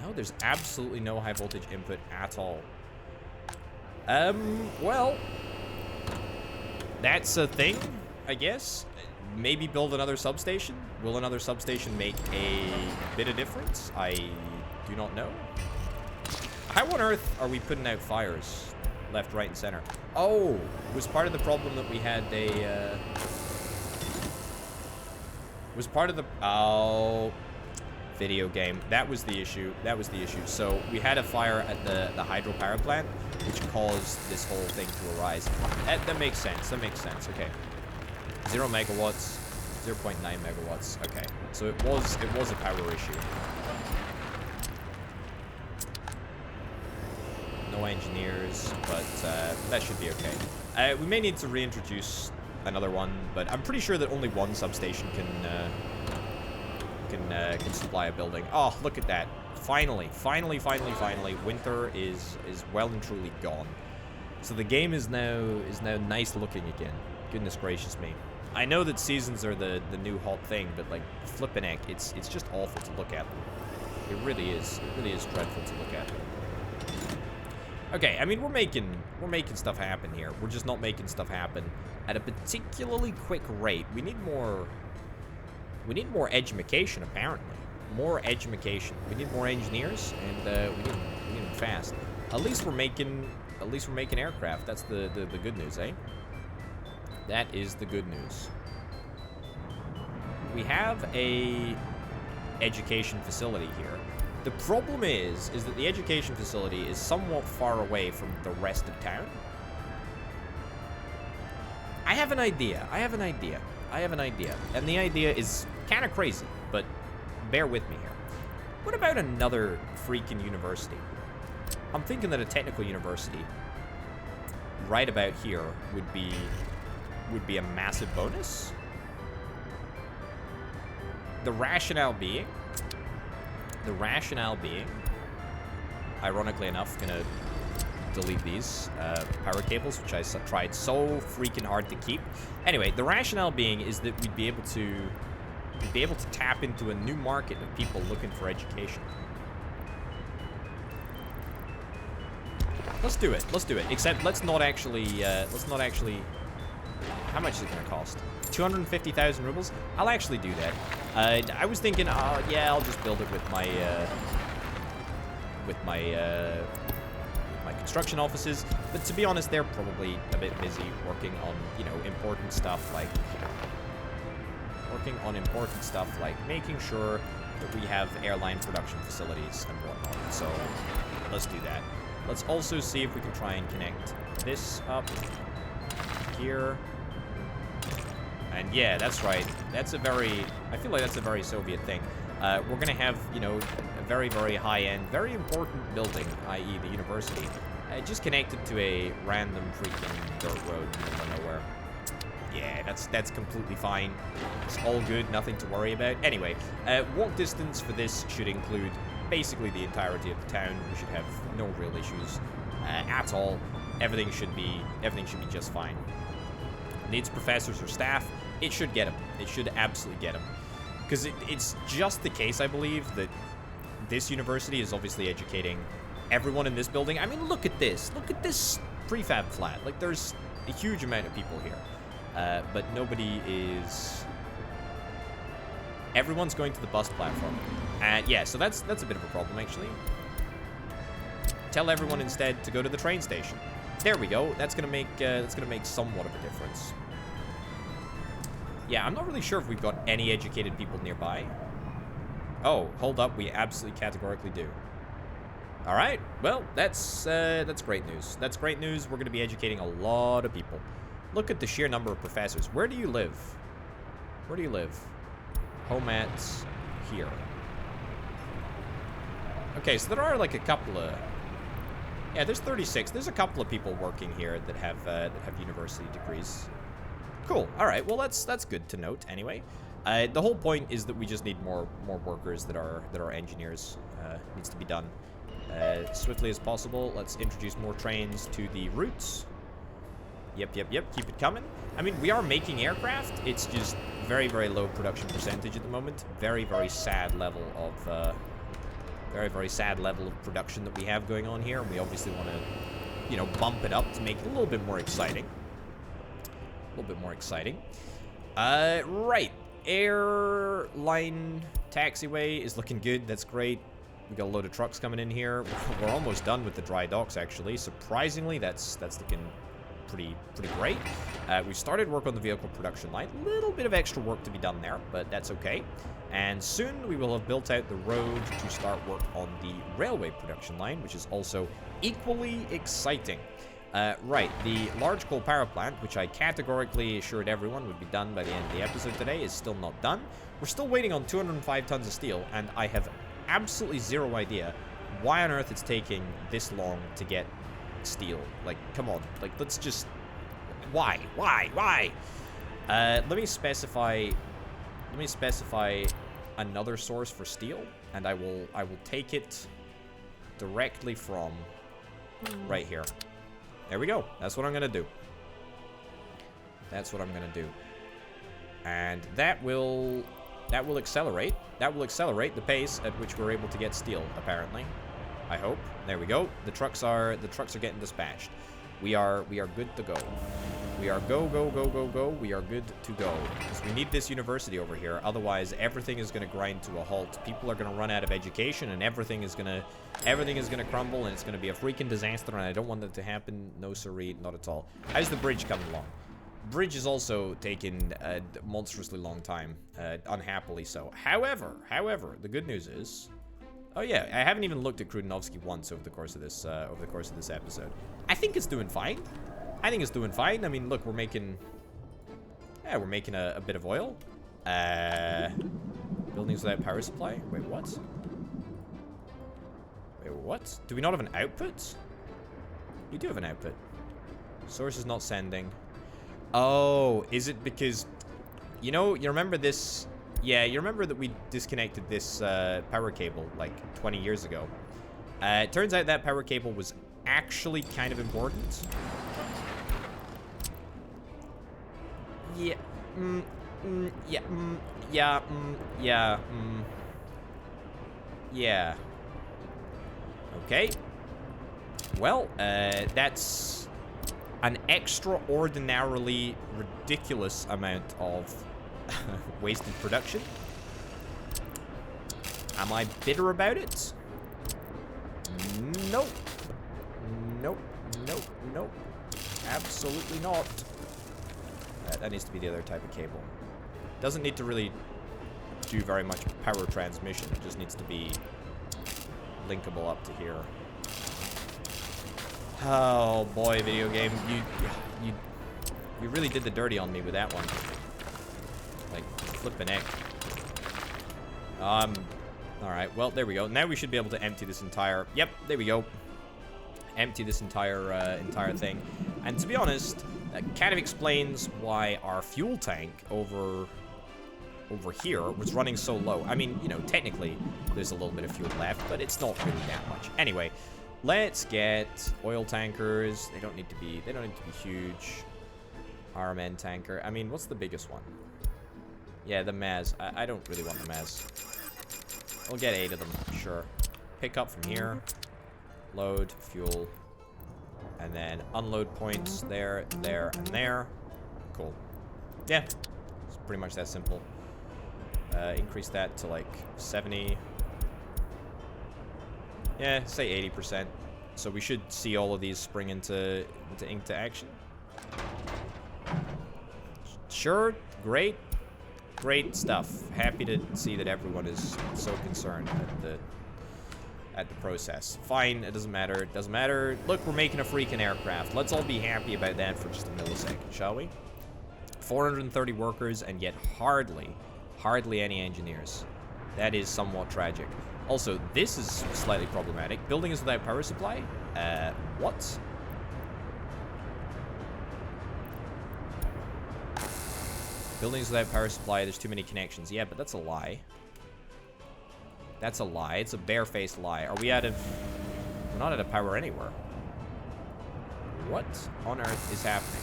A: No, there's absolutely no high voltage input at all. Well, that's a thing, I guess. Maybe build another substation? Will another substation make a bit of difference? I do not know. How on earth are we putting out fires? Left, right, and center. Oh, was part of the problem that we had a... was part of the... Oh... Video game. That was the issue. That was the issue. So we had a fire at the hydropower plant, which caused this whole thing to arise. That makes sense. That makes sense. Okay. 0 megawatts, 0.9 megawatts. Okay. So it was a power issue. No no engineers, but that should be okay. We may need to reintroduce another one, but I'm pretty sure that only one substation can supply a building. Oh, look at that. Finally, winter is well and truly gone. So the game is now nice looking again. Goodness gracious me. I know that seasons are the new hot thing, but like flippin' heck, it's just awful to look at. It really is. It really is dreadful to look at. Okay, I mean we're making stuff happen here. We're just not making stuff happen at a particularly quick rate. We need more education, apparently. More education. We need more engineers, and we need them fast. At least we're making aircraft. That's the good news, eh? That is the good news. We have a education facility here. The problem is that the education facility is somewhat far away from the rest of town. I have an idea. And the idea is kind of crazy, but bear with me here. What about another freaking university? I'm thinking that a technical university right about here would be a massive bonus. The rationale being, ironically enough, gonna delete these power cables, which I tried so freaking hard to keep. Anyway, the rationale being is that we'd be able to tap into a new market of people looking for education. Let's do it. Except let's not actually. How much is it gonna cost? 250,000 rubles. I'll actually do that. I was thinking, yeah, I'll just build it with my construction offices. But to be honest, they're probably a bit busy working on, important stuff like making sure that we have airline production facilities and whatnot. So let's do that. Let's also see if we can try and connect this up here. And yeah, that's right. I feel like that's a very Soviet thing. We're gonna have, a very, very high-end, very important building, i.e. the university, just connected to a random freaking dirt road in the middle of nowhere. Yeah, that's completely fine. It's all good, nothing to worry about. Anyway, walk distance for this should include basically the entirety of the town. We should have no real issues at all. Everything should be just fine. Needs professors or staff. It should get them. It should absolutely get them. Because it's just the case, I believe, that this university is obviously educating everyone in this building. I mean, look at this. Look at this prefab flat. Like, there's a huge amount of people here. But nobody is... Everyone's going to the bus platform. And yeah, so that's a bit of a problem, actually. Tell everyone instead to go to the train station. There we go. That's gonna make somewhat of a difference. Yeah, I'm not really sure if we've got any educated people nearby. Oh, hold up, we absolutely categorically do. All right, well, that's great news. That's great news. We're gonna be educating a lot of people. Look at the sheer number of professors. Where do you live? Where do you live? Home at here. Okay, so there are like a couple of... Yeah, there's 36. There's a couple of people working here that have university degrees. Cool. All right. Well, that's good to note. Anyway, the whole point is that we just need more workers that are engineers. Needs to be done swiftly as possible. Let's introduce more trains to the routes. Yep. Keep it coming. I mean, we are making aircraft. It's just very, very low production percentage at the moment. Very, very sad level of production that we have going on here. And we obviously want to, bump it up to make it a little bit more exciting. Right. Airline taxiway is looking good. That's great. We got a load of trucks coming in here. We're almost done with the dry docks, actually. Surprisingly, that's looking pretty great. We've started work on the vehicle production line. A little bit of extra work to be done there, but that's okay. And soon we will have built out the road to start work on the railway production line, which is also equally exciting. Right, the large coal power plant, which I categorically assured everyone would be done by the end of the episode today, is still not done. We're still waiting on 205 tons of steel, and I have absolutely zero idea why on earth it's taking this long to get steel. Like, come on. Like, let's just... Why? Let me specify another source for steel, and I will take it directly from right here. There we go. That's what I'm gonna do. That's what I'm gonna do. And that will accelerate. That will accelerate the pace at which we're able to get steel, apparently. I hope. There we go. The trucks are getting dispatched. We are good to go. We are go. We are good to go. Because we need this university over here. Otherwise, everything is going to grind to a halt. People are going to run out of education, and everything is going to crumble, and it's going to be a freaking disaster, and I don't want that to happen. No siree, not at all. How's the bridge coming along? Bridge is also taking a monstrously long time, unhappily so. However, the good news is, oh yeah, I haven't even looked at Krudenovsky once over the course of this episode. I think it's doing fine. I mean, look, we're making a bit of oil. Buildings without power supply. Wait, what? Do we not have an output? We do have an output. Source is not sending. Oh, is it because, you remember this? Yeah, you remember that we disconnected this power cable like 20 years ago. It turns out that power cable was actually kind of important. Yeah. Yeah. Okay. Well, that's an extraordinarily ridiculous amount of wasted production. Am I bitter about it? Nope. Absolutely not. That needs to be the other type of cable. Doesn't need to really do very much power transmission. It just needs to be linkable up to here. Oh boy, video game, you really did the dirty on me with that one. Like, flippin' heck. Alright, well, there we go. Now we should be able to empty this entire... Yep, there we go. Empty this entire thing. And to be honest, that kind of explains why our fuel tank over here was running so low. I mean, technically, there's a little bit of fuel left, but it's not really that much. Anyway, let's get oil tankers. They don't need to be huge. RMN tanker. I mean, what's the biggest one? Yeah, the Maz. I don't really want the Maz. We'll get 8 of them, sure. Pick up from here. Load, fuel. And then unload points there, there, and there. Cool. Yeah. It's pretty much that simple. Increase that to like 70. Yeah, say 80%. So we should see all of these spring into action. Sure, great. Great stuff. Happy to see that everyone is so concerned at the process. Fine, it doesn't matter. It doesn't matter. Look, we're making a freaking aircraft. Let's all be happy about that for just a millisecond, shall we? 430 workers and yet hardly any engineers. That is somewhat tragic. Also, this is slightly problematic. Building is without power supply? What? Buildings without power supply, there's too many connections. Yeah, but that's a lie. That's a lie. It's a barefaced lie. Are we out of... We're not out of power anywhere. What on earth is happening?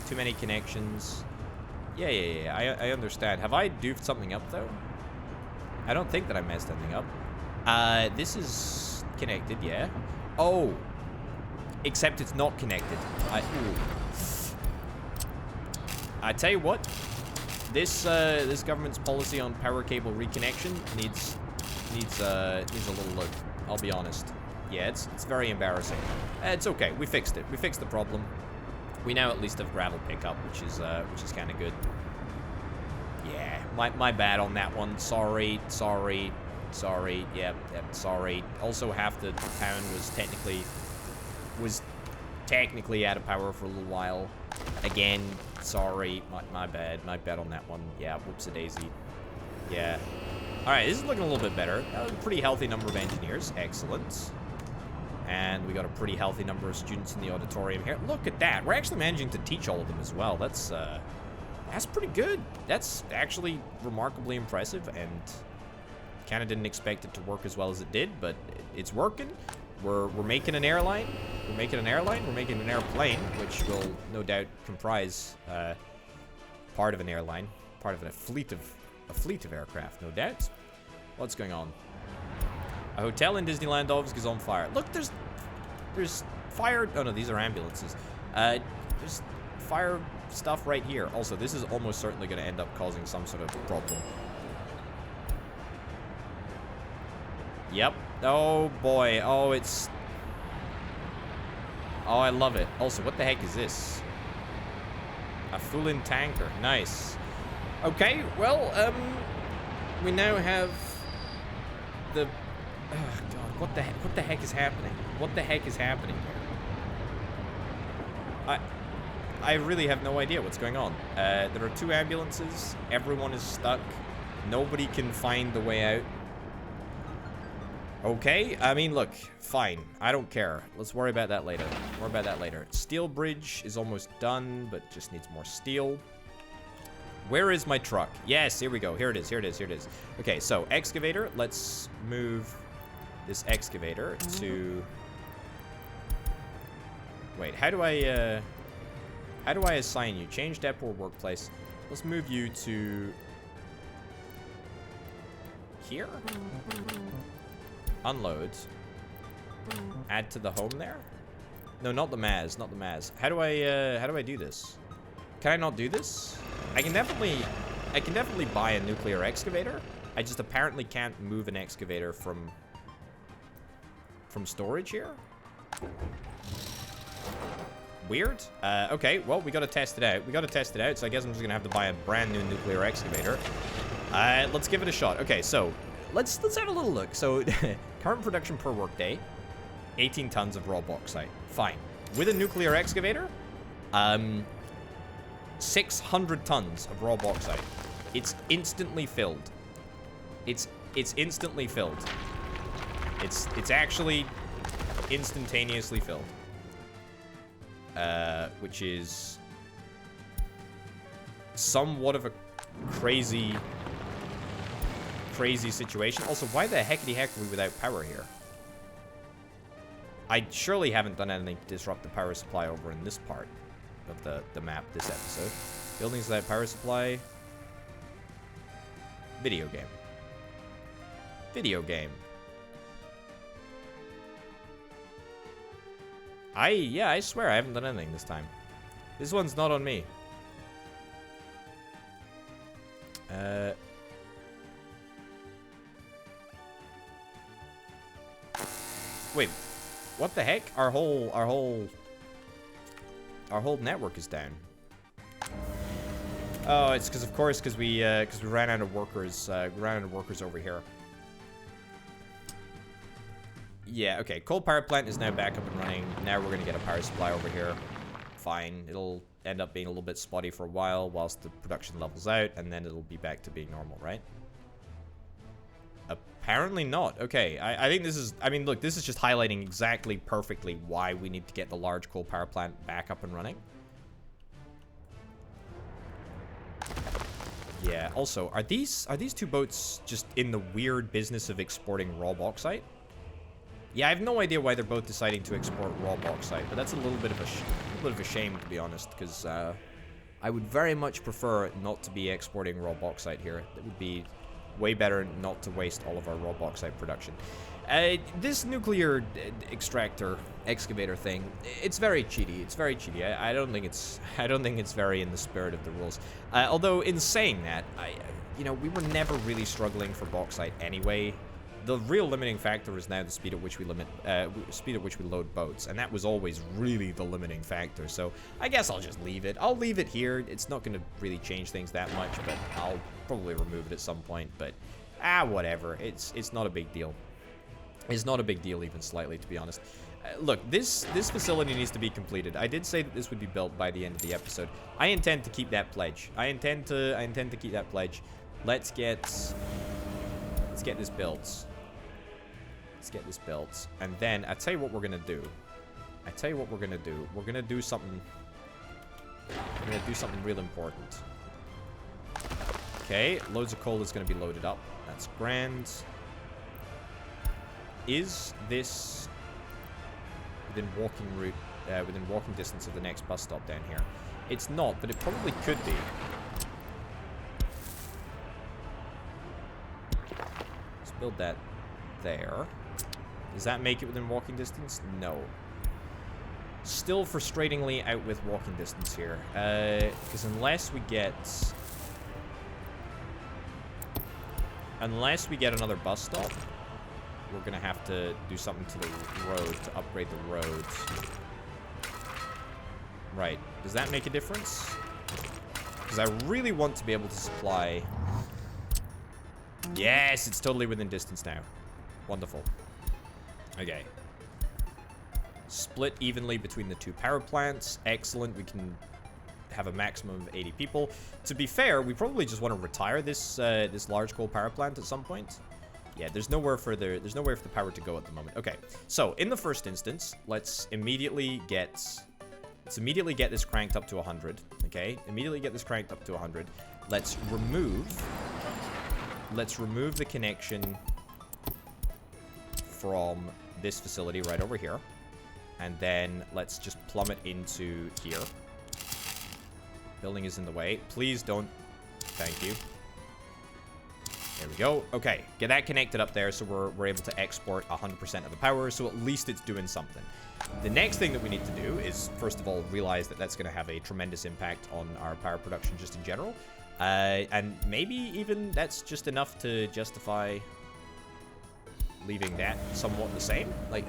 A: Too many connections. Yeah. I understand. Have I doofed something up, though? I don't think that I messed anything up. This is connected, yeah. Oh. Except it's not connected. I tell you what, this government's policy on power cable reconnection needs a little look. I'll be honest. Yeah, it's very embarrassing. It's okay. We fixed it. We fixed the problem. We now at least have gravel pickup, which is kind of good. Yeah, my bad on that one. Sorry. Yep, sorry. Also, half the town was technically out of power for a little while. Again, sorry, my bad on that one. Yeah, whoops-a-daisy. Yeah. All right, this is looking a little bit better. A pretty healthy number of engineers. Excellent. And we got a pretty healthy number of students in the auditorium here. Look at that. We're actually managing to teach all of them as well. That's pretty good. That's actually remarkably impressive, and kind of didn't expect it to work as well as it did, but it's working. We're making an airline. We're making an airline. We're making an airplane, which will no doubt comprise part of an airline, part of a fleet of aircraft, no doubt. What's going on? A hotel in Disneyland obviously is on fire. Look, there's fire. Oh no, these are ambulances. There's fire stuff right here. Also, this is almost certainly going to end up causing some sort of problem. Yep. Oh boy. Oh, it's... Oh, I love it. Also, what the heck is this? A full-in tanker. Nice. Okay, well, we now have the... Oh, God, what the heck is happening? What the heck is happening here? I really have no idea what's going on. There are 2 ambulances. Everyone is stuck. Nobody can find the way out. Okay, I mean, look, fine. I don't care. Let's worry about that later. Worry about that later. Steel bridge is almost done, but just needs more steel. Where is my truck? Yes, here we go. Here it is, here it is, here it is. Okay, so excavator. Let's move this excavator to... Wait, how do I assign you? Change depot or workplace. Let's move you to... Here? Unload. Add to the home there? No, not the Maz, not the Maz. How do I do this? Can I not do this? I can definitely buy a nuclear excavator. I just apparently can't move an excavator from storage here. Weird. Okay, well, we gotta test it out. We gotta test it out, so I guess I'm just gonna have to buy a brand new nuclear excavator. Let's give it a shot. Okay, so let's have a little look. So current production per workday, 18 tons of raw bauxite. Fine. With a nuclear excavator, 600 tons of raw bauxite. It's instantly filled. It's instantly filled. It's actually instantaneously filled. Which is somewhat of a crazy situation. Also, why the heckity heck are we without power here? I surely haven't done anything to disrupt the power supply over in this part of the map this episode. Buildings without power supply. Video game. Video game. Yeah, I swear I haven't done anything this time. This one's not on me. Wait, what the heck? Our whole network is down. Oh, it's because we ran out of workers. We ran out of workers over here. Yeah, okay. Coal power plant is now back up and running. Now we're gonna get a power supply over here. Fine. It'll end up being a little bit spotty for a while whilst the production levels out, and then it'll be back to being normal, right? Apparently not. Okay, I think this is... I mean, look, this is just highlighting exactly perfectly why we need to get the large coal power plant back up and running. Yeah, also, are these 2 boats just in the weird business of exporting raw bauxite? Yeah, I have no idea why they're both deciding to export raw bauxite, but that's a little bit of a shame, to be honest, because I would very much prefer not to be exporting raw bauxite here. It would be way better not to waste all of our raw bauxite production. This nuclear extractor excavator thing, it's very cheaty. It's very cheaty. I don't think it's very in the spirit of the rules. Although in saying that, you know, we were never really struggling for bauxite anyway. The real limiting factor is now the speed at which we load boats, and that was always really the limiting factor. So I guess I'll just leave it. I'll leave it here. It's not going to really change things that much, but I'll probably remove it at some point. But whatever. It's not a big deal. It's not a big deal even slightly, to be honest. Look, this facility needs to be completed. I did say that this would be built by the end of the episode. I intend to keep that pledge. I intend to keep that pledge. Let's get this built. Let's get this built. And then, I tell you what we're going to do. We're going to do something... We're going to do something real important. Okay, loads of coal is going to be loaded up. That's grand. Is this within walking route, within walking distance of the next bus stop down here? It's not, but it probably could be. Let's build that there. Does that make it within walking distance? No. Still frustratingly out with walking distance here. Because unless we get another bus stop, we're going to have to do something to the road to upgrade the roads. Right. Does that make a difference? Because I really want to be able to supply... Yes, it's totally within distance now. Wonderful. Okay. Split evenly between the two power plants. Excellent. We can have a maximum of 80 people. To be fair, we probably just want to retire this this large coal power plant at some point. Yeah, there's nowhere for the power to go at the moment. Okay, so in the first instance, let's immediately get this cranked up to 100. Okay, immediately get this cranked up to 100. Let's remove the connection from this facility right over here, and then let's just plumb it into here. Building is in the way. Please don't. Thank you. There we go. Okay, get that connected up there so we're able to export 100% of the power, so at least it's doing something. The next thing that we need to do is, first of all, realize that that's going to have a tremendous impact on our power production just in general. And maybe even that's just enough to justify leaving that somewhat the same. Like,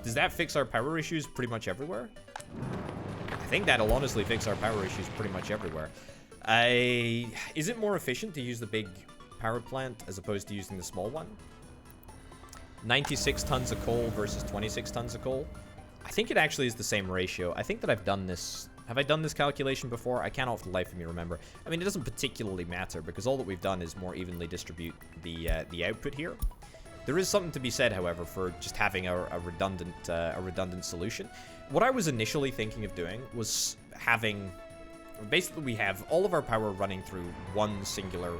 A: does that fix our power issues pretty much everywhere? I think that'll honestly fix our power issues pretty much everywhere. Is it more efficient to use the big power plant as opposed to using the small one? 96 tons of coal versus 26 tons of coal. I think it actually is the same ratio. I think that I've done this. Have I done this calculation before? I cannot for the life of me remember. I mean, it doesn't particularly matter because all that we've done is more evenly distribute the output here. There is something to be said, however, for just having a redundant solution. What I was initially thinking of doing was having... Basically, we have all of our power running through one singular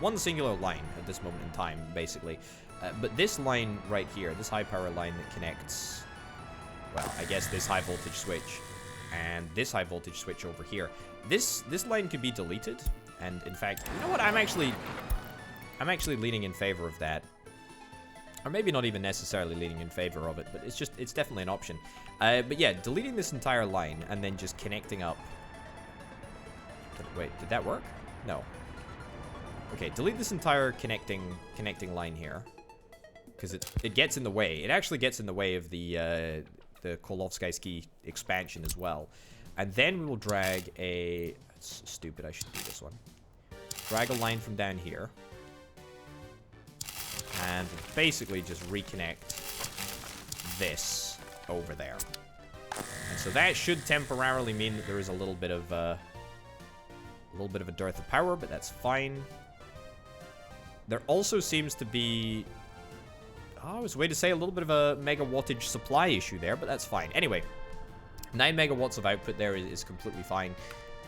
A: line at this moment in time, basically. But this line right here, this high power line that connects, well, I guess this high voltage switch and this high voltage switch over here. This line could be deleted, and in fact, you know what? I'm actually leaning in favor of that. Or maybe not even necessarily leaning in favor of it, but it's definitely an option. But yeah, deleting this entire line and then just connecting up. Wait, did that work? No. Okay, delete this entire connecting line here, because it gets in the way. It actually gets in the way of the Kolovsky expansion as well. And then we will drag a... That's stupid, I should do this one. Drag a line from down here. And basically just reconnect this over there. And so that should temporarily mean that there is a little bit of a dearth of power, but that's fine. There also seems to be, I was way to say, a little bit of a megawattage supply issue there, but that's fine. Anyway, 9 megawatts of output there is completely fine.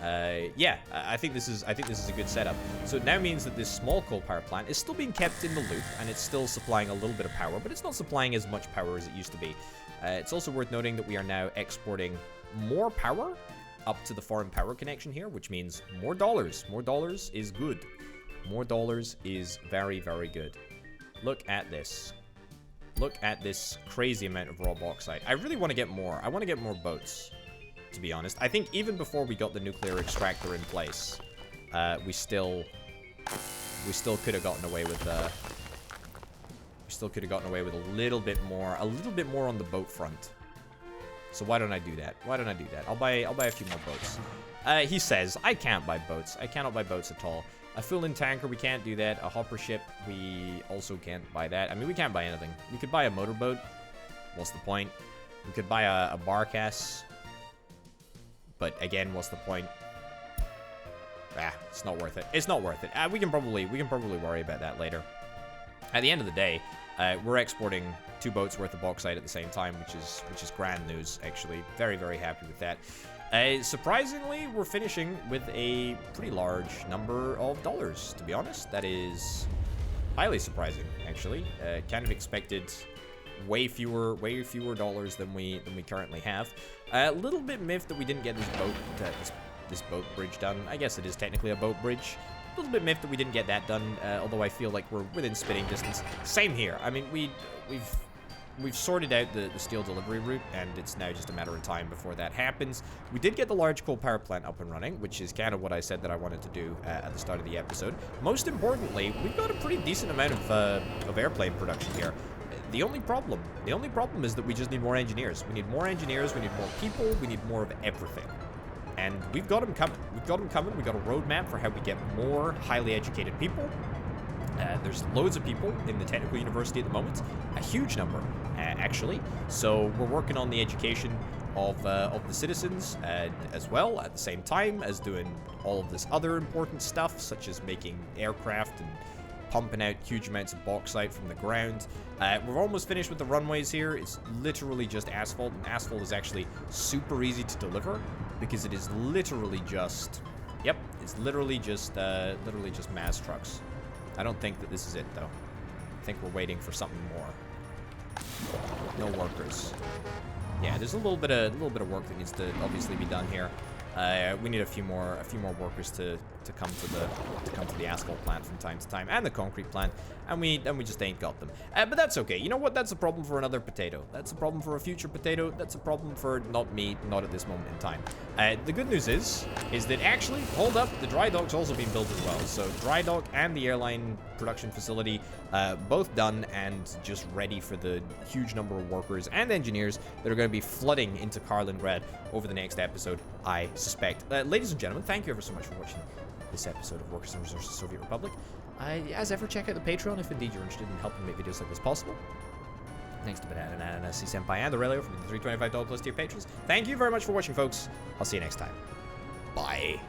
A: Yeah, I think this is a good setup. So it now means that this small coal power plant is still being kept in the loop, and it's still supplying a little bit of power, but it's not supplying as much power as it used to be. It's also worth noting that we are now exporting more power up to the foreign power connection here, which means more dollars. More dollars is good. More dollars is very, very good. Look at this. Look at this crazy amount of raw bauxite. I really want to get more. I want to get more boats, to be honest. I think even before we got the nuclear extractor in place, we still could have gotten away with a little bit more on the boat front. So why don't I do that? Why don't I do that? I'll buy a few more boats. He says, I can't buy boats. I cannot buy boats at all. A full-in tanker, we can't do that. A hopper ship, we also can't buy that. I mean, we can't buy anything. We could buy a motorboat. What's the point? We could buy a barcass. But again, what's the point? Ah, it's not worth it. It's not worth it. We can probably worry about that later. at the end of the day, we're exporting 2 boats worth of bauxite at the same time, which is grand news, actually. Very, very happy with that. Surprisingly, we're finishing with a pretty large number of dollars, to be honest. That is highly surprising, actually. Kind of expected way fewer dollars than we currently have. A little bit miffed that we didn't get this boat bridge done. I guess it is technically a boat bridge. A little bit miffed that we didn't get that done, although I feel like we're within spitting distance. Same here. I mean, we've sorted out the steel delivery route, and it's now just a matter of time before that happens. We did get the large coal power plant up and running, which is kind of what I said that I wanted to do at the start of the episode. Most importantly, we've got a pretty decent amount of airplane production here. The only problem is that we just need more engineers. We need more engineers, we need more people, we need more of everything. And we've got them coming. We've got a roadmap for how we get more highly educated people. There's loads of people in the technical university at the moment, a huge number, actually. So we're working on the education of the citizens as well, at the same time as doing all of this other important stuff, such as making aircraft and pumping out huge amounts of bauxite from the ground. We're almost finished with the runways here. It's literally just asphalt, and asphalt is actually super easy to deliver because it is literally just, yep, it's literally just Maz trucks. I don't think that this is it, though. I think we're waiting for something more. No workers. Yeah, there's a little bit of work that needs to obviously be done here. We need a few more workers to come to the asphalt plant from time to time, and the concrete plant, and we just ain't got them. But that's okay. You know what? That's a problem for another potato. That's a problem for a future potato. That's a problem for not me, not at this moment in time. The good news is that actually, hold up, the dry dock's also being built as well. So dry dock and the airline production facility, both done and just ready for the huge number of workers and engineers that are going to be flooding into Kaliningrad over the next episode, I suspect. Ladies and gentlemen, thank you ever so much for watching this episode of Workers and Resources Soviet Republic. As ever, check out the Patreon if indeed you're interested in helping make videos like this possible. Thanks to Banana and SC Senpai and the Relio for the $325 plus tier patrons. Thank you very much for watching, folks. I'll see you next time. Bye.